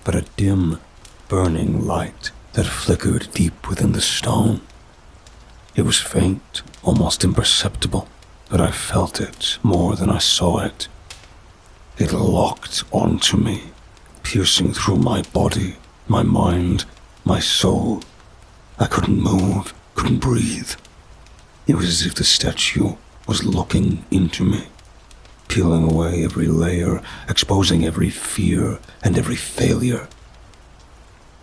but a dim, burning light that flickered deep within the stone. It was faint, almost imperceptible, but I felt it more than I saw it. It locked onto me, piercing through my body, my mind, my soul. I couldn't move, couldn't breathe. It was as if the statue was looking into me, peeling away every layer, exposing every fear and every failure.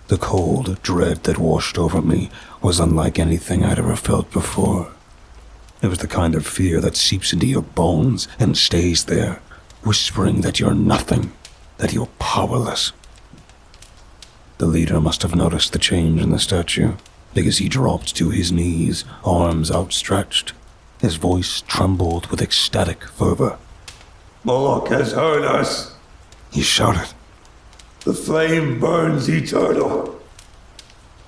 The cold dread that washed over me was unlike anything I'd ever felt before. It was the kind of fear that seeps into your bones and stays there, whispering that you're nothing, that you're powerless. The leader must have noticed the change in the statue, because he dropped to his knees, arms outstretched. His voice trembled with ecstatic fervor. "Moloch has heard us," he shouted. "The flame burns eternal."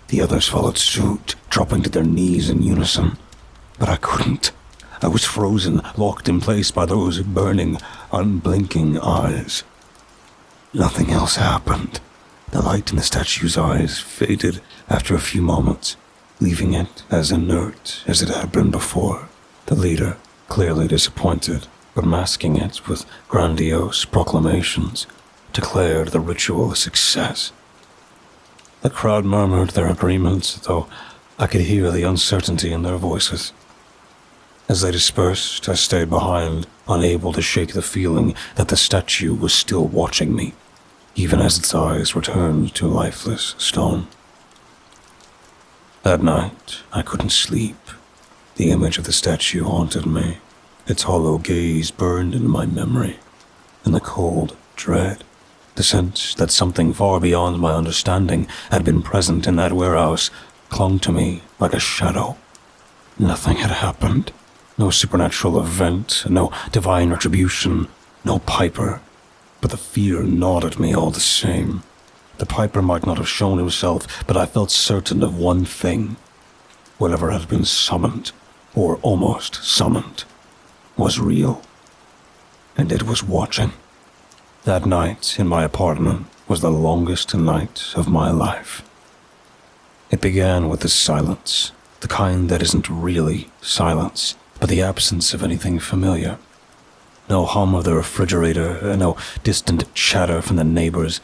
The others followed suit, dropping to their knees in unison. But I couldn't. I was frozen, locked in place by those burning, unblinking eyes. Nothing else happened. The light in the statue's eyes faded after a few moments, leaving it as inert as it had been before. The leader, clearly disappointed, but masking it with grandiose proclamations, declared the ritual a success. The crowd murmured their agreement, though I could hear the uncertainty in their voices. As they dispersed, I stayed behind, unable to shake the feeling that the statue was still watching me, even as its eyes returned to lifeless stone. That night, I couldn't sleep. The image of the statue haunted me. Its hollow gaze burned into my memory, and the cold dread, the sense that something far beyond my understanding had been present in that warehouse, clung to me like a shadow. Nothing had happened. No supernatural event, no divine retribution, no Piper. But the fear gnawed at me all the same. The Piper might not have shown himself, but I felt certain of one thing. Whatever had been summoned, or almost summoned, was real. And it was watching. That night in my apartment was the longest night of my life. It began with the silence, the kind that isn't really silence, but the absence of anything familiar. No hum of the refrigerator, no distant chatter from the neighbors.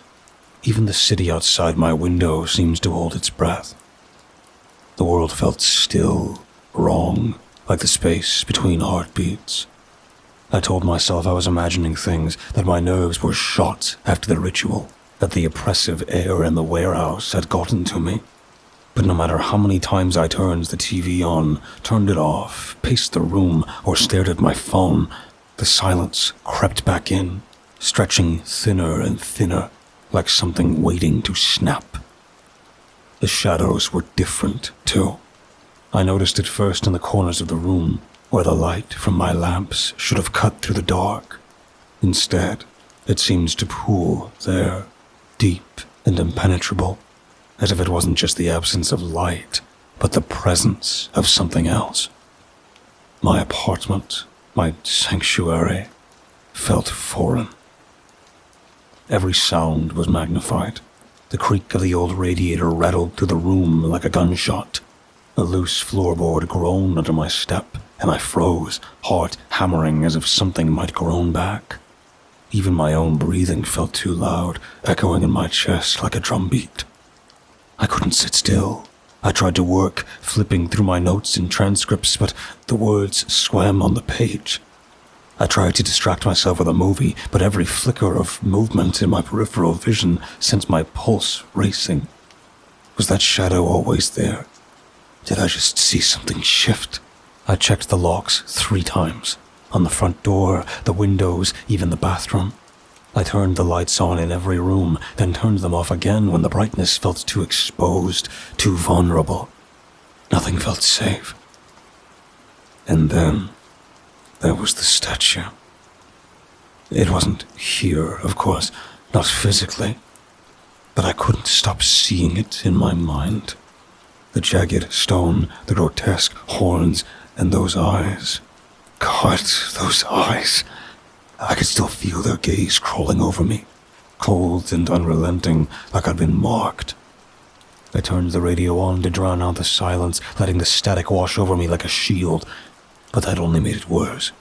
Even the city outside my window seems to hold its breath. The world felt still, wrong, like the space between heartbeats. I told myself I was imagining things, that my nerves were shot after the ritual, that the oppressive air in the warehouse had gotten to me. But no matter how many times I turned the TV on, turned it off, paced the room, or stared at my phone, the silence crept back in, stretching thinner and thinner, like something waiting to snap. The shadows were different, too. I noticed it first in the corners of the room, where the light from my lamps should have cut through the dark. Instead, it seemed to pool there, deep and impenetrable, as if it wasn't just the absence of light, but the presence of something else. My apartment, my sanctuary, felt foreign. Every sound was magnified. The creak of the old radiator rattled through the room like a gunshot. A loose floorboard groaned under my step, and I froze, heart hammering as if something might groan back. Even my own breathing felt too loud, echoing in my chest like a drumbeat. I couldn't sit still. I tried to work, flipping through my notes and transcripts, but the words swam on the page. I tried to distract myself with a movie, but every flicker of movement in my peripheral vision sent my pulse racing. Was that shadow always there? Did I just see something shift? I checked the locks 3 times. On the front door, the windows, even the bathroom. I turned the lights on in every room, then turned them off again when the brightness felt too exposed, too vulnerable. Nothing felt safe. And then there was the statue. It wasn't here, of course, not physically, but I couldn't stop seeing it in my mind. The jagged stone, the grotesque horns, and those eyes. God, those eyes. I could still feel their gaze crawling over me, cold and unrelenting, like I'd been marked. I turned the radio on to drown out the silence, letting the static wash over me like a shield, but that only made it worse.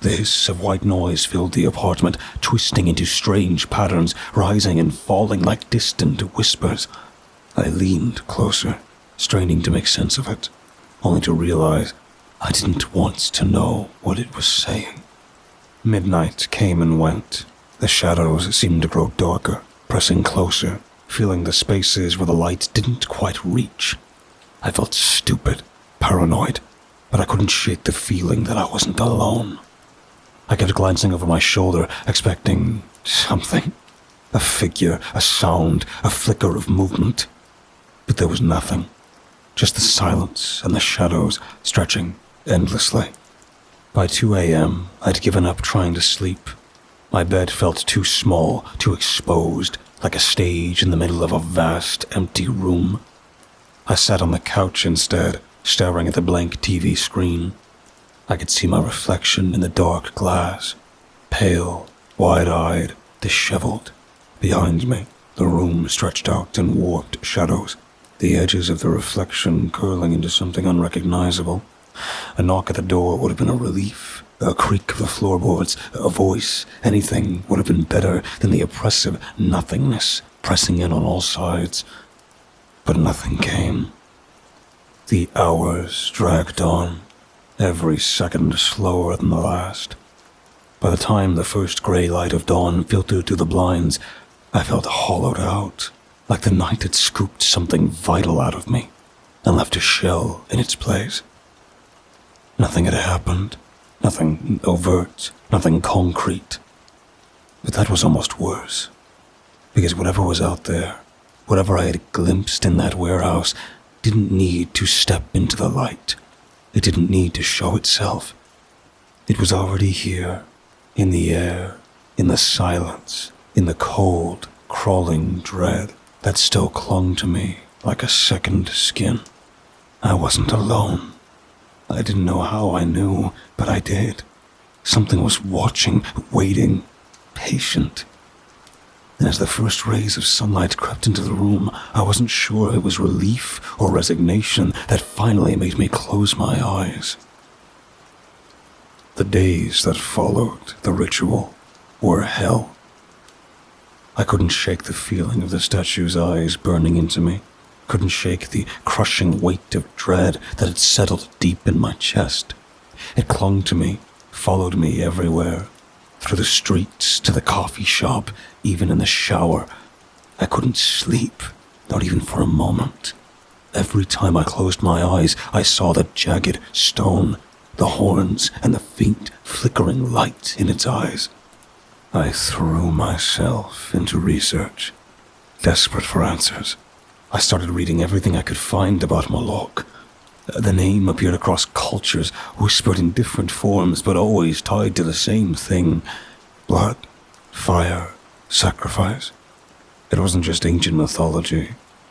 The hiss of white noise filled the apartment, twisting into strange patterns, rising and falling like distant whispers. I leaned closer, straining to make sense of it, only to realize I didn't want to know what it was saying. Midnight came and went. The shadows seemed to grow darker, pressing closer, filling the spaces where the light didn't quite reach. I felt stupid, paranoid, but I couldn't shake the feeling that I wasn't alone. I kept glancing over my shoulder, expecting something. A figure, a sound, a flicker of movement. But there was nothing. Just the silence and the shadows stretching endlessly. By 2 a.m., I'd given up trying to sleep. My bed felt too small, too exposed, like a stage in the middle of a vast, empty room. I sat on the couch instead, staring at the blank TV screen. I could see my reflection in the dark glass, pale, wide-eyed, disheveled. Behind me, the room stretched out in warped shadows, the edges of the reflection curling into something unrecognizable. A knock at the door would have been a relief, A creak of the floorboards, a voice, anything would have been better than the oppressive nothingness pressing in on all sides. But nothing came. The hours dragged on, every second slower than the last. By the time the first grey light of dawn filtered through the blinds, I felt hollowed out, like the night had scooped something vital out of me and left a shell in its place. Nothing had happened, nothing overt, nothing concrete. But that was almost worse, because whatever was out there, whatever I had glimpsed in that warehouse, didn't need to step into the light. It didn't need to show itself. It was already here, in the air, in the silence, in the cold, crawling dread that still clung to me like a second skin. I wasn't alone. I didn't know how I knew, but I did. Something was watching, waiting, patient. And as the first rays of sunlight crept into the room, I wasn't sure it was relief or resignation that finally made me close my eyes. The days that followed the ritual were hell. I couldn't shake the feeling of the statue's eyes burning into me. Couldn't shake the crushing weight of dread that had settled deep in my chest. It clung to me, followed me everywhere, through the streets, to the coffee shop, even in the shower. I couldn't sleep, not even for a moment. Every time I closed my eyes, I saw the jagged stone, the horns, and the faint, flickering light in its eyes. I threw myself into research, desperate for answers. I started reading everything I could find about Moloch. The name appeared across cultures, whispered in different forms, but always tied to the same thing: blood, fire, sacrifice. It wasn't just ancient mythology.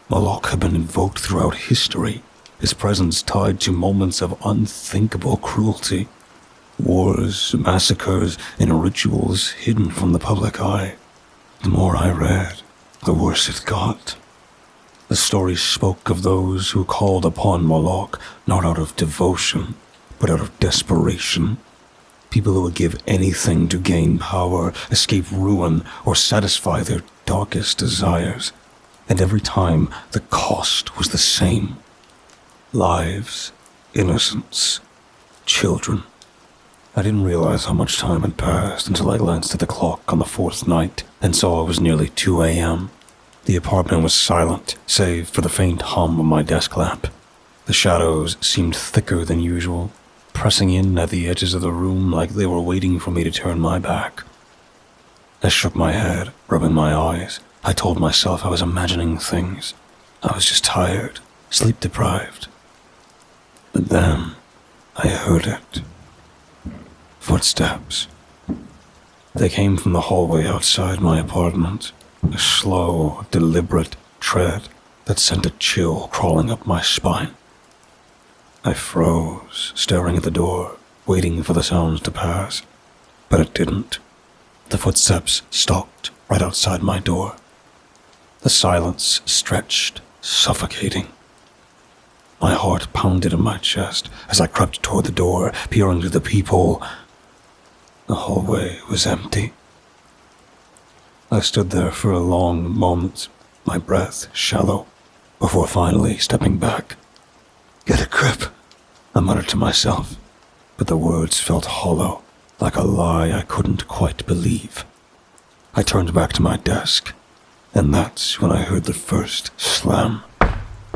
Moloch had been invoked throughout history, his presence tied to moments of unthinkable cruelty. Wars, massacres, and rituals hidden from the public eye. The more I read, the worse it got. The stories spoke of those who called upon Moloch not out of devotion, but out of desperation. People who would give anything to gain power, escape ruin, or satisfy their darkest desires. And every time, the cost was the same. Lives, innocence, children. I didn't realize how much time had passed until I glanced at the clock on the fourth night and saw it was nearly 2 a.m. The apartment was silent, save for the faint hum of my desk lamp. The shadows seemed thicker than usual, pressing in at the edges of the room like they were waiting for me to turn my back. I shook my head, rubbing my eyes. I told myself I was imagining things. I was just tired, sleep-deprived. But then, I heard it. Footsteps. They came from the hallway outside my apartment, a slow, deliberate tread that sent a chill crawling up my spine. I froze, staring at the door, waiting for the sounds to pass, but it didn't. The footsteps stopped right outside my door. The silence stretched, suffocating. My heart pounded in my chest as I crept toward the door, peering through the peephole. The hallway was empty. I stood there for a long moment, my breath shallow, before finally stepping back. "Get a grip," I muttered to myself, but the words felt hollow, like a lie I couldn't quite believe. I turned back to my desk, and that's when I heard the first slam.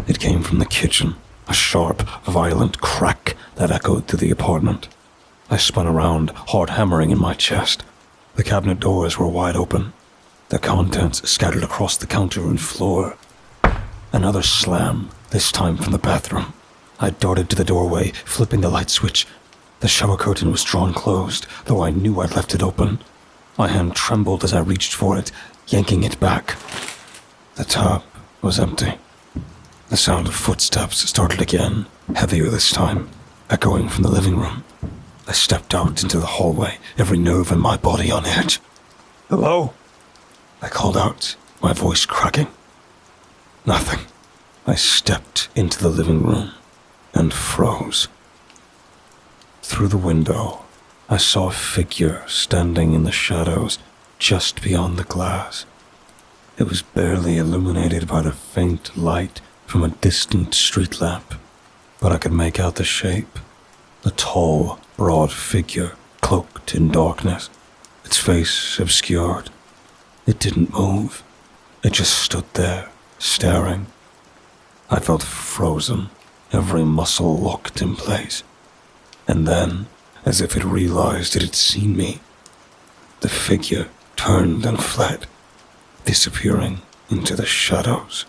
It came from the kitchen, a sharp, violent crack that echoed through the apartment. I spun around, heart hammering in my chest. The cabinet doors were wide open, the contents scattered across the counter and floor. Another slam, this time from the bathroom. I darted to the doorway, flipping the light switch. The shower curtain was drawn closed, though I knew I'd left it open. My hand trembled as I reached for it, yanking it back. The tub was empty. The sound of footsteps started again, heavier this time, echoing from the living room. I stepped out into the hallway, every nerve in my body on edge. "Hello?" I called out, my voice cracking. Nothing. I stepped into the living room and froze. Through the window, I saw a figure standing in the shadows just beyond the glass. It was barely illuminated by the faint light from a distant street lamp, but I could make out the shape. A tall, broad figure cloaked in darkness, its face obscured. It didn't move. It just stood there, staring. I felt frozen, every muscle locked in place. And then, as if it realized it had seen me, the figure turned and fled, disappearing into the shadows.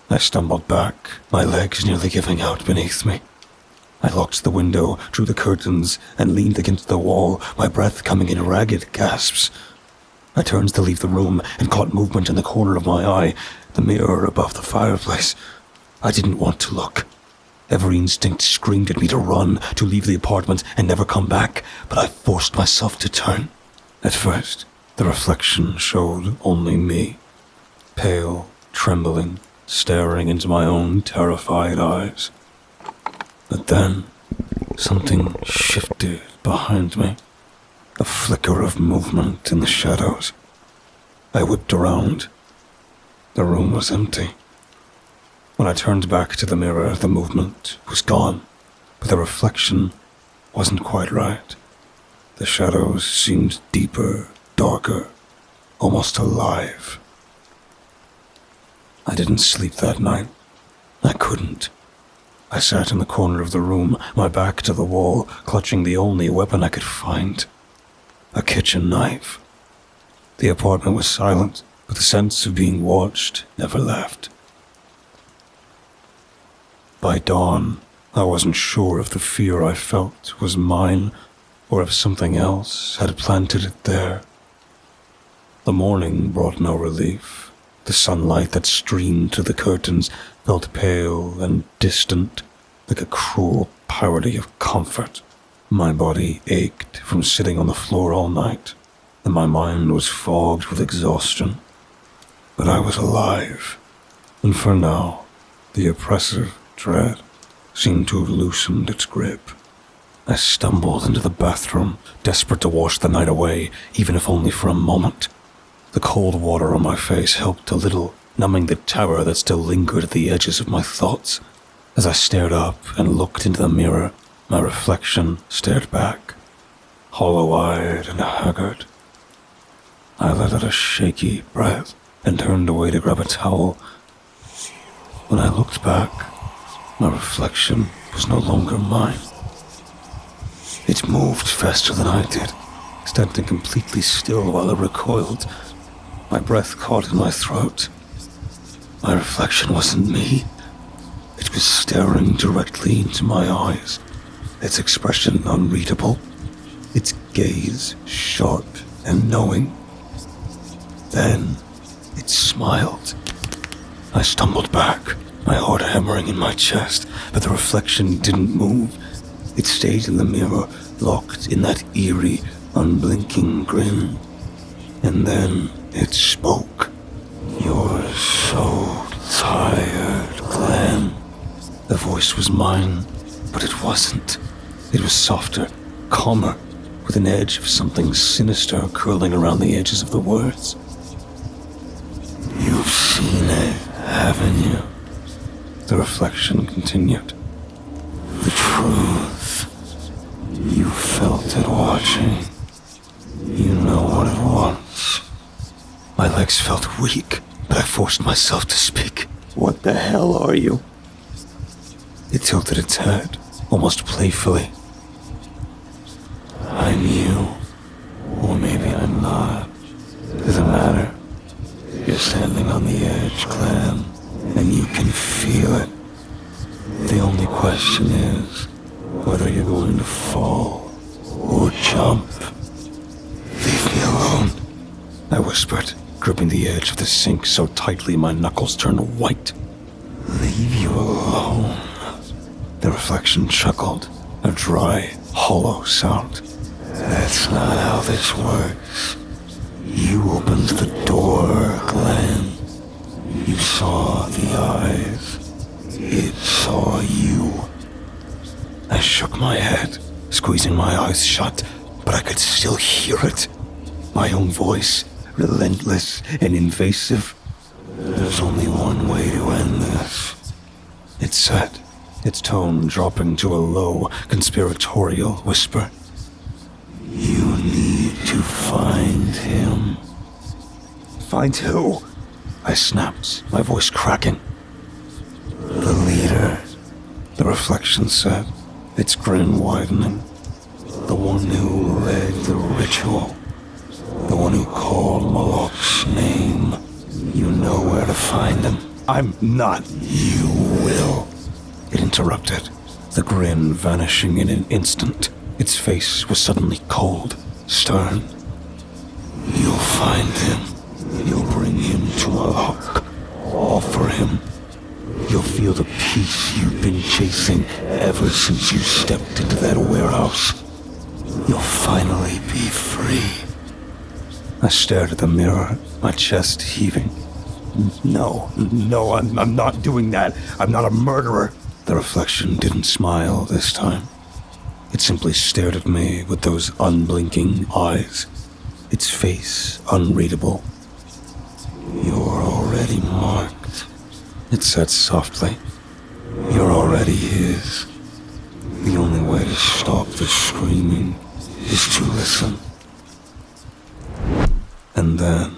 I stumbled back, my legs nearly giving out beneath me. I locked the window, drew the curtains, and leaned against the wall, my breath coming in ragged gasps. I turned to leave the room and caught movement in the corner of my eye, the mirror above the fireplace. I didn't want to look. Every instinct screamed at me to run, to leave the apartment and never come back, but I forced myself to turn. At first, the reflection showed only me, pale, trembling, staring into my own terrified eyes. But then, something shifted behind me, a flicker of movement in the shadows. I whipped around. The room was empty. When I turned back to the mirror, the movement was gone, but the reflection wasn't quite right. The shadows seemed deeper, darker, almost alive. I didn't sleep that night. I couldn't. I sat in the corner of the room, my back to the wall, clutching the only weapon I could find, a kitchen knife. The apartment was silent, but the sense of being watched never left. By dawn, I wasn't sure if the fear I felt was mine or if something else had planted it there. The morning brought no relief. The sunlight that streamed through the curtains felt pale and distant, like a cruel parody of comfort. My body ached from sitting on the floor all night, and my mind was fogged with exhaustion. But I was alive, and for now, the oppressive dread seemed to have loosened its grip. I stumbled into the bathroom, desperate to wash the night away, even if only for a moment. The cold water on my face helped a little, numbing the terror that still lingered at the edges of my thoughts. As I stared up and looked into the mirror, my reflection stared back, hollow-eyed and haggard. I let out a shaky breath and turned away to grab a towel. When I looked back, my reflection was no longer mine. It moved faster than I did, standing completely still while it recoiled. My breath caught in my throat. My reflection wasn't me. It was staring directly into my eyes, its expression unreadable, its gaze sharp and knowing. Then it smiled. I stumbled back, my heart hammering in my chest, but the reflection didn't move. It stayed in the mirror, locked in that eerie, unblinking grin. And then it spoke. "You're so tired, Glenn." The voice was mine, but it wasn't. It was softer, calmer, with an edge of something sinister curling around the edges of the words. "You've seen it, haven't you?" The reflection continued. "The truth. You felt it watching. You know what it wants." My legs felt weak, but I forced myself to speak. "What the hell are you?" It tilted its head, almost playfully. "I'm you. Or maybe I'm not. Doesn't matter. You're standing on the edge, Clan, and you can feel it. The only question is whether you're going to fall or jump." "Leave me alone," I whispered, gripping the edge of the sink so tightly my knuckles turned white. "Leave you alone?" The reflection chuckled, a dry, hollow sound. "That's not how this works. You opened the door, Glenn. You saw the eyes. It saw you." I shook my head, squeezing my eyes shut, but I could still hear it. My own voice, relentless and invasive. There's only one way to end this, it said, its tone dropping to a low, conspiratorial whisper. You need to find him. Find who? I snapped, my voice cracking. The leader, the reflection said, its grin widening. The one who led the ritual. The one who called Moloch's name. You know where to find him. I'm not. You will. It interrupted, the grin vanishing in an instant. Its face was suddenly cold, stern. You'll find him. You'll bring him to Moloch. Offer him. You'll feel the peace you've been chasing ever since you stepped into that warehouse. You'll finally be free. I stared at the mirror, my chest heaving. No, I'm not doing that. I'm not a murderer. The reflection didn't smile this time. It simply stared at me with those unblinking eyes, its face unreadable. You're already marked, it said softly. You're already his. The only way to stop the screaming is to listen. And then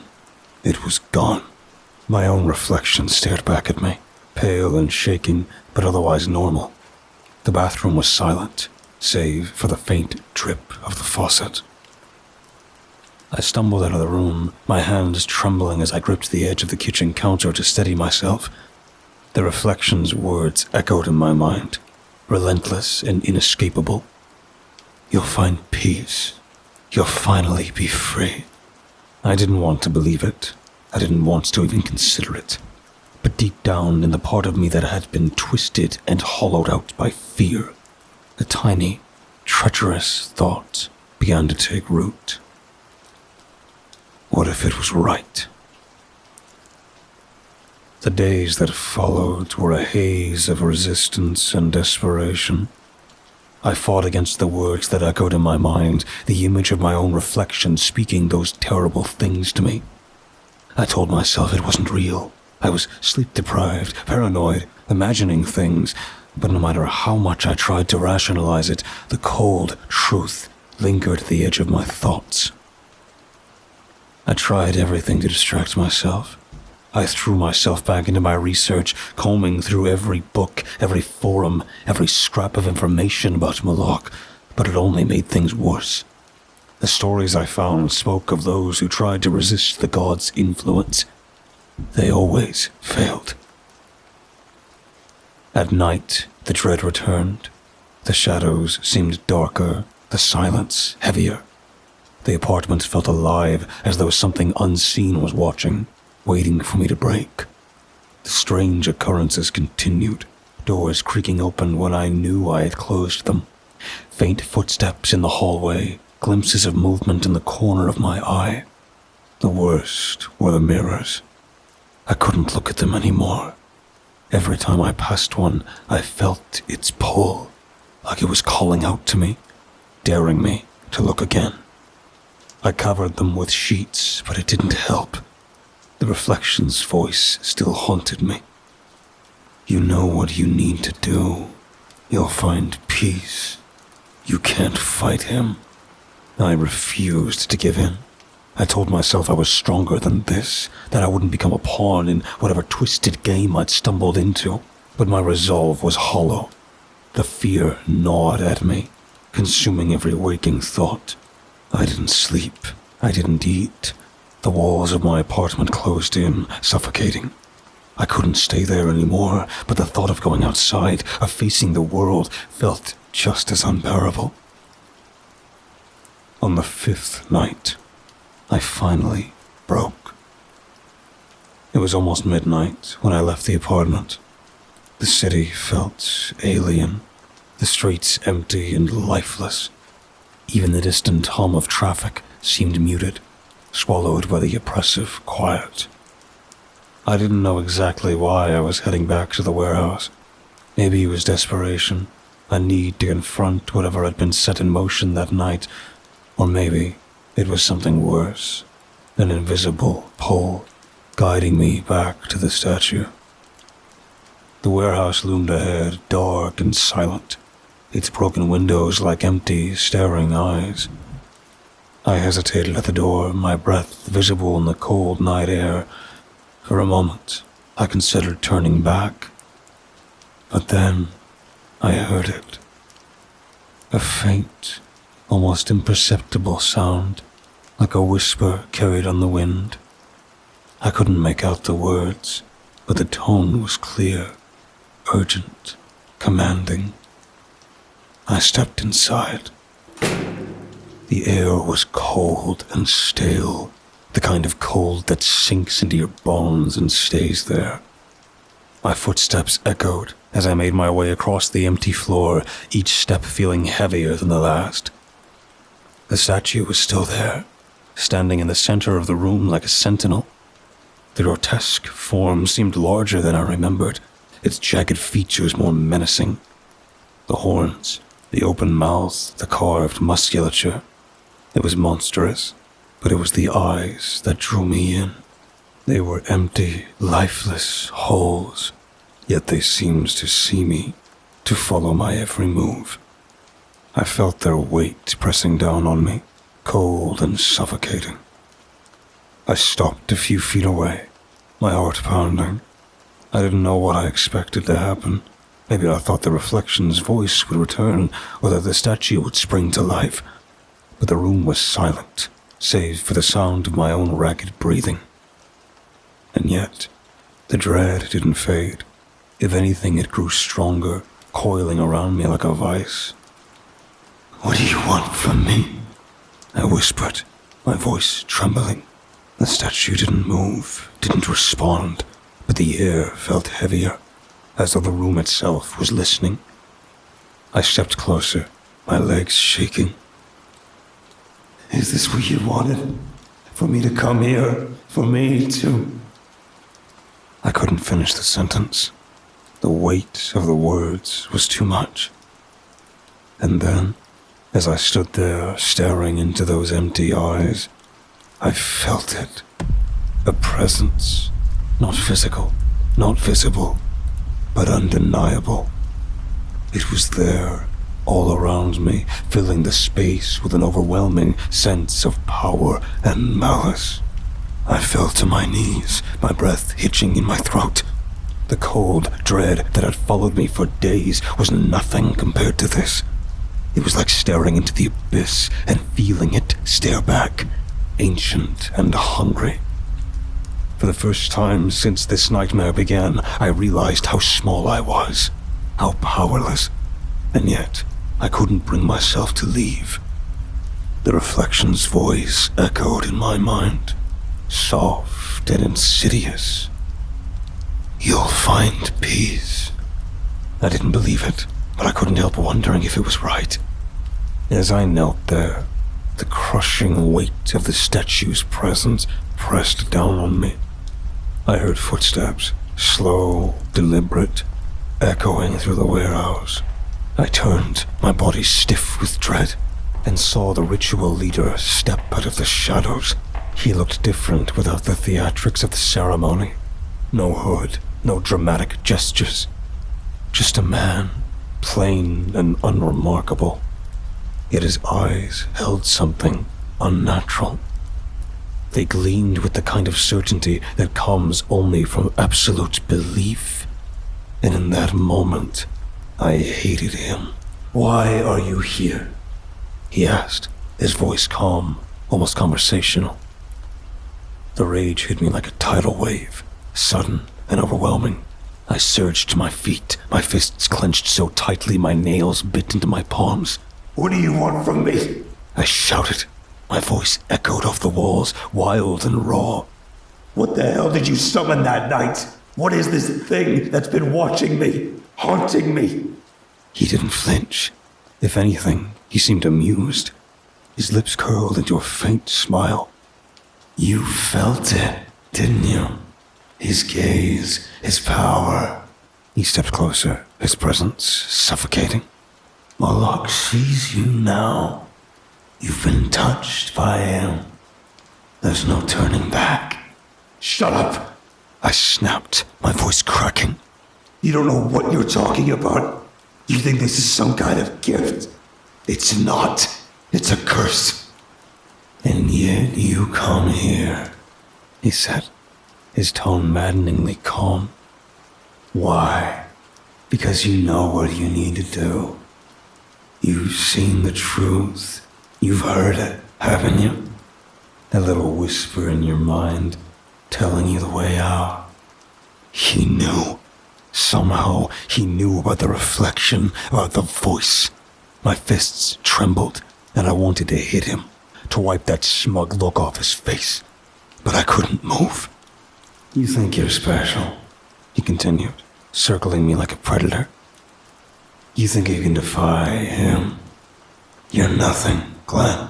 it was gone. My own reflection stared back at me, pale and shaking, but otherwise normal. The bathroom was silent, save for the faint drip of the faucet. I stumbled out of the room, my hands trembling as I gripped the edge of the kitchen counter to steady myself. The reflection's words echoed in my mind, relentless and inescapable. You'll find peace. You'll finally be free. I didn't want to believe it. I didn't want to even consider it. But deep down in the part of me that had been twisted and hollowed out by fear, a tiny, treacherous thought began to take root. What if it was right? The days that followed were a haze of resistance and desperation. I fought against the words that echoed in my mind, the image of my own reflection speaking those terrible things to me. I told myself it wasn't real. I was sleep-deprived, paranoid, imagining things, but no matter how much I tried to rationalize it, the cold truth lingered at the edge of my thoughts. I tried everything to distract myself. I threw myself back into my research, combing through every book, every forum, every scrap of information about Moloch, but it only made things worse. The stories I found spoke of those who tried to resist the god's influence. They always failed. At night, the dread returned. The shadows seemed darker, the silence heavier. The apartment felt alive, as though something unseen was watching, waiting for me to break. The strange occurrences continued, doors creaking open when I knew I had closed them. Faint footsteps in the hallway, glimpses of movement in the corner of my eye. The worst were the mirrors. I couldn't look at them anymore. Every time I passed one, I felt its pull, like it was calling out to me, daring me to look again. I covered them with sheets, but it didn't help. The reflection's voice still haunted me. You know what you need to do. You'll find peace. You can't fight him. I refused to give in. I told myself I was stronger than this, that I wouldn't become a pawn in whatever twisted game I'd stumbled into. But my resolve was hollow. The fear gnawed at me, consuming every waking thought. I didn't sleep. I didn't eat. The walls of my apartment closed in, suffocating. I couldn't stay there anymore, but the thought of going outside, of facing the world, felt just as unbearable. On the 5th night, I finally broke. It was almost midnight when I left the apartment. The city felt alien, the streets empty and lifeless. Even the distant hum of traffic seemed muted, swallowed by the oppressive quiet. I didn't know exactly why I was heading back to the warehouse. Maybe it was desperation, a need to confront whatever had been set in motion that night, or maybe it was something worse, an invisible pull guiding me back to the statue. The warehouse loomed ahead, dark and silent, its broken windows like empty, staring eyes. I hesitated at the door, my breath visible in the cold night air. For a moment, I considered turning back. But then, I heard it. A faint, almost imperceptible sound, like a whisper carried on the wind. I couldn't make out the words, but the tone was clear, urgent, commanding. I stepped inside. The air was cold and stale, the kind of cold that sinks into your bones and stays there. My footsteps echoed as I made my way across the empty floor, each step feeling heavier than the last. The statue was still there, standing in the center of the room like a sentinel. The grotesque form seemed larger than I remembered, its jagged features more menacing. The horns, the open mouth, the carved musculature. It was monstrous, but it was the eyes that drew me in. They were empty, lifeless holes, yet they seemed to see me, to follow my every move. I felt their weight pressing down on me, cold and suffocating. I stopped a few feet away, my heart pounding. I didn't know what I expected to happen. Maybe I thought the reflection's voice would return, or that the statue would spring to life. But the room was silent, save for the sound of my own ragged breathing. And yet, the dread didn't fade. If anything, it grew stronger, coiling around me like a vice. "What do you want from me?" I whispered, my voice trembling. The statue didn't move, didn't respond, but the air felt heavier, as though the room itself was listening. I stepped closer, my legs shaking. "Is this what you wanted? For me to come here? For me to..." I couldn't finish the sentence. The weight of the words was too much. And then, as I stood there staring into those empty eyes, I felt it. A presence, not physical, not visible, but undeniable. It was there, all around me, filling the space with an overwhelming sense of power and malice. I fell to my knees, my breath hitching in my throat. The cold dread that had followed me for days was nothing compared to this. It was like staring into the abyss and feeling it stare back, ancient and hungry. For the first time since this nightmare began, I realized how small I was, how powerless, and yet I couldn't bring myself to leave. The reflection's voice echoed in my mind, soft and insidious. "You'll find peace." I didn't believe it, but I couldn't help wondering if it was right. As I knelt there, the crushing weight of the statue's presence pressed down on me. I heard footsteps, slow, deliberate, echoing through the warehouse. I turned, my body stiff with dread, and saw the ritual leader step out of the shadows. He looked different without the theatrics of the ceremony. No hood, no dramatic gestures. Just a man, plain and unremarkable. Yet his eyes held something unnatural. They gleamed with the kind of certainty that comes only from absolute belief. And in that moment, I hated him. "Why are you here?" he asked, his voice calm, almost conversational. The rage hit me like a tidal wave, sudden and overwhelming. I surged to my feet, my fists clenched so tightly my nails bit into my palms. "What do you want from me?" I shouted. My voice echoed off the walls, wild and raw. "What the hell did you summon that night? What is this thing that's been watching me, haunting me?" He didn't flinch. If anything, he seemed amused. His lips curled into a faint smile. "You felt it, didn't you? His gaze, his power." He stepped closer, his presence suffocating. Moloch sees you now. You've been touched by him. There's no turning back. Shut up! I snapped, my voice cracking. You don't know what you're talking about. You think this is some kind of gift. It's not. It's a curse. And yet you come here, he said, his tone maddeningly calm. Why? Because you know what you need to do. You've seen the truth. You've heard it, haven't you? A little whisper in your mind telling you the way out. He knew. Somehow he knew about the reflection, about the voice. My fists trembled, and I wanted to hit him, to wipe that smug look off his face. But I couldn't move. You think you're special, he continued, circling me like a predator. You think you can defy him? You're nothing, Glenn.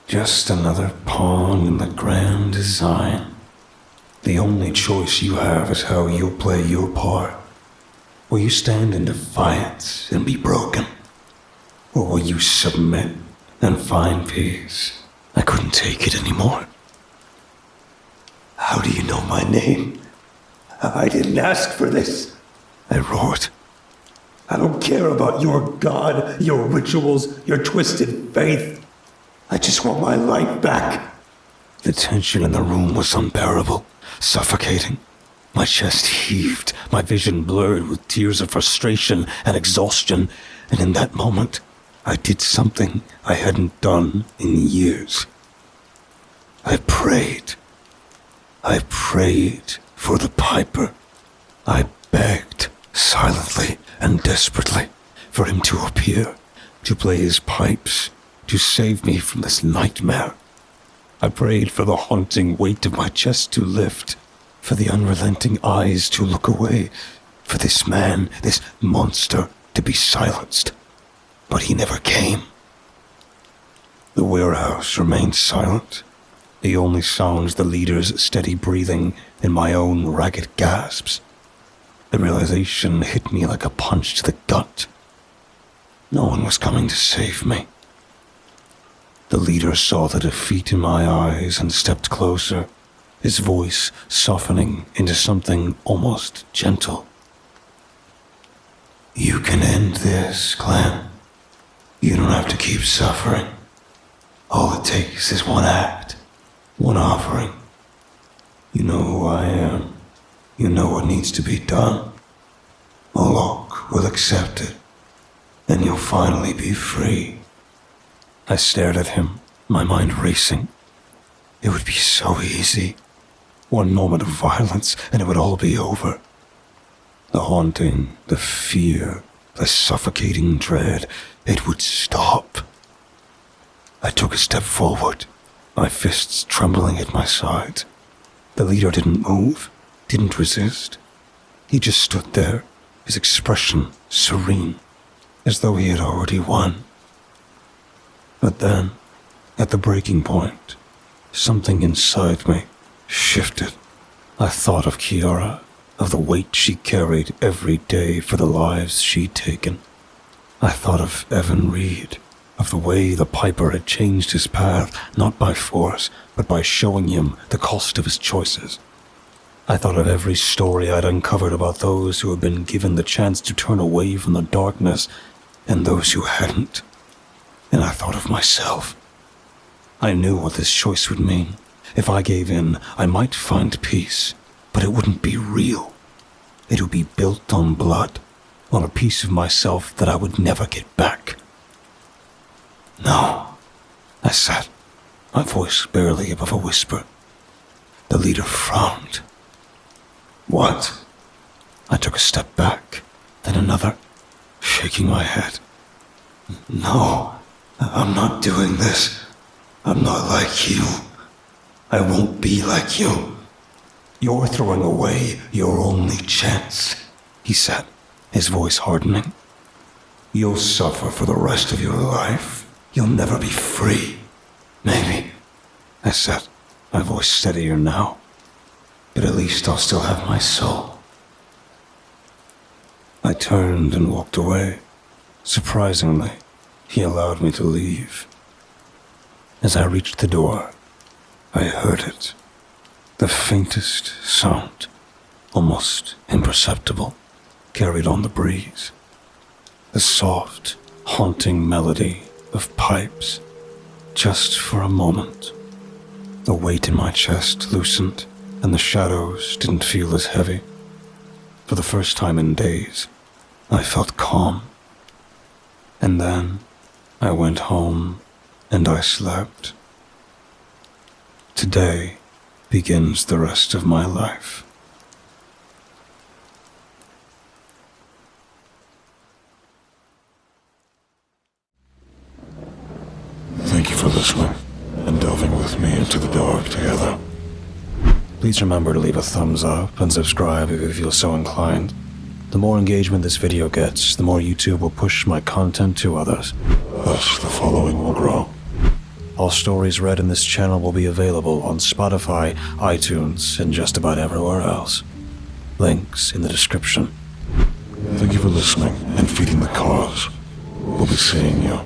Just another pawn in the grand design. The only choice you have is how you'll play your part. Will you stand in defiance and be broken? Or will you submit and find peace? I couldn't take it anymore. How do you know my name? I didn't ask for this, I roared. I don't care about your God, your rituals, your twisted faith. I just want my life back. The tension in the room was unbearable, suffocating. My chest heaved, my vision blurred with tears of frustration and exhaustion, and in that moment, I did something I hadn't done in years. I prayed. I prayed for the Piper. I begged, silently and desperately, for him to appear, to play his pipes, to save me from this nightmare. I prayed for the haunting weight of my chest to lift, for the unrelenting eyes to look away, for this man, this monster, to be silenced. But he never came. The warehouse remained silent. The only sounds the leader's steady breathing and my own ragged gasps. The realization hit me like a punch to the gut. No one was coming to save me. The leader saw the defeat in my eyes and stepped closer, his voice softening into something almost gentle. You can end this, Glenn. You don't have to keep suffering. All it takes is one act, one offering. You know who I am. You know what needs to be done. Moloch will accept it, and you'll finally be free. I stared at him, my mind racing. It would be so easy. One moment of violence, and it would all be over. The haunting, the fear, the suffocating dread, it would stop. I took a step forward, my fists trembling at my sides. The leader didn't move, didn't resist. He just stood there, his expression serene, as though he had already won. But then, at the breaking point, something inside me shifted. I thought of Kiara, of the weight she carried every day for the lives she'd taken. I thought of Evan Reed, of the way the Piper had changed his path, not by force, but by showing him the cost of his choices. I thought of every story I'd uncovered about those who had been given the chance to turn away from the darkness, and those who hadn't. And I thought of myself. I knew what this choice would mean. If I gave in, I might find peace, but it wouldn't be real. It would be built on blood, on a piece of myself that I would never get back. No, I said, my voice barely above a whisper. The leader frowned. What? I took a step back, then another, shaking my head. No, I'm not doing this. I'm not like you. I won't be like you. You're throwing away your only chance, he said, his voice hardening. You'll suffer for the rest of your life. You'll never be free. Maybe, I said, my voice steadier now. But at least I'll still have my soul. I turned and walked away, Surprisingly, he allowed me to leave. As I reached the door, I heard it. The faintest sound, almost imperceptible, carried on the breeze. The soft, haunting melody of pipes. Just for a moment, the weight in my chest loosened and the shadows didn't feel as heavy. For the first time in days, I felt calm. And then I went home and I slept. Today begins the rest of my life. Thank you for listening and delving with me into the dark together. Please remember to leave a thumbs up and subscribe if you feel so inclined. The more engagement this video gets, the more YouTube will push my content to others. Thus, the following will grow. All stories read in this channel will be available on Spotify, iTunes, and just about everywhere else. Links in the description. Thank you for listening and feeding the cause. We'll be seeing you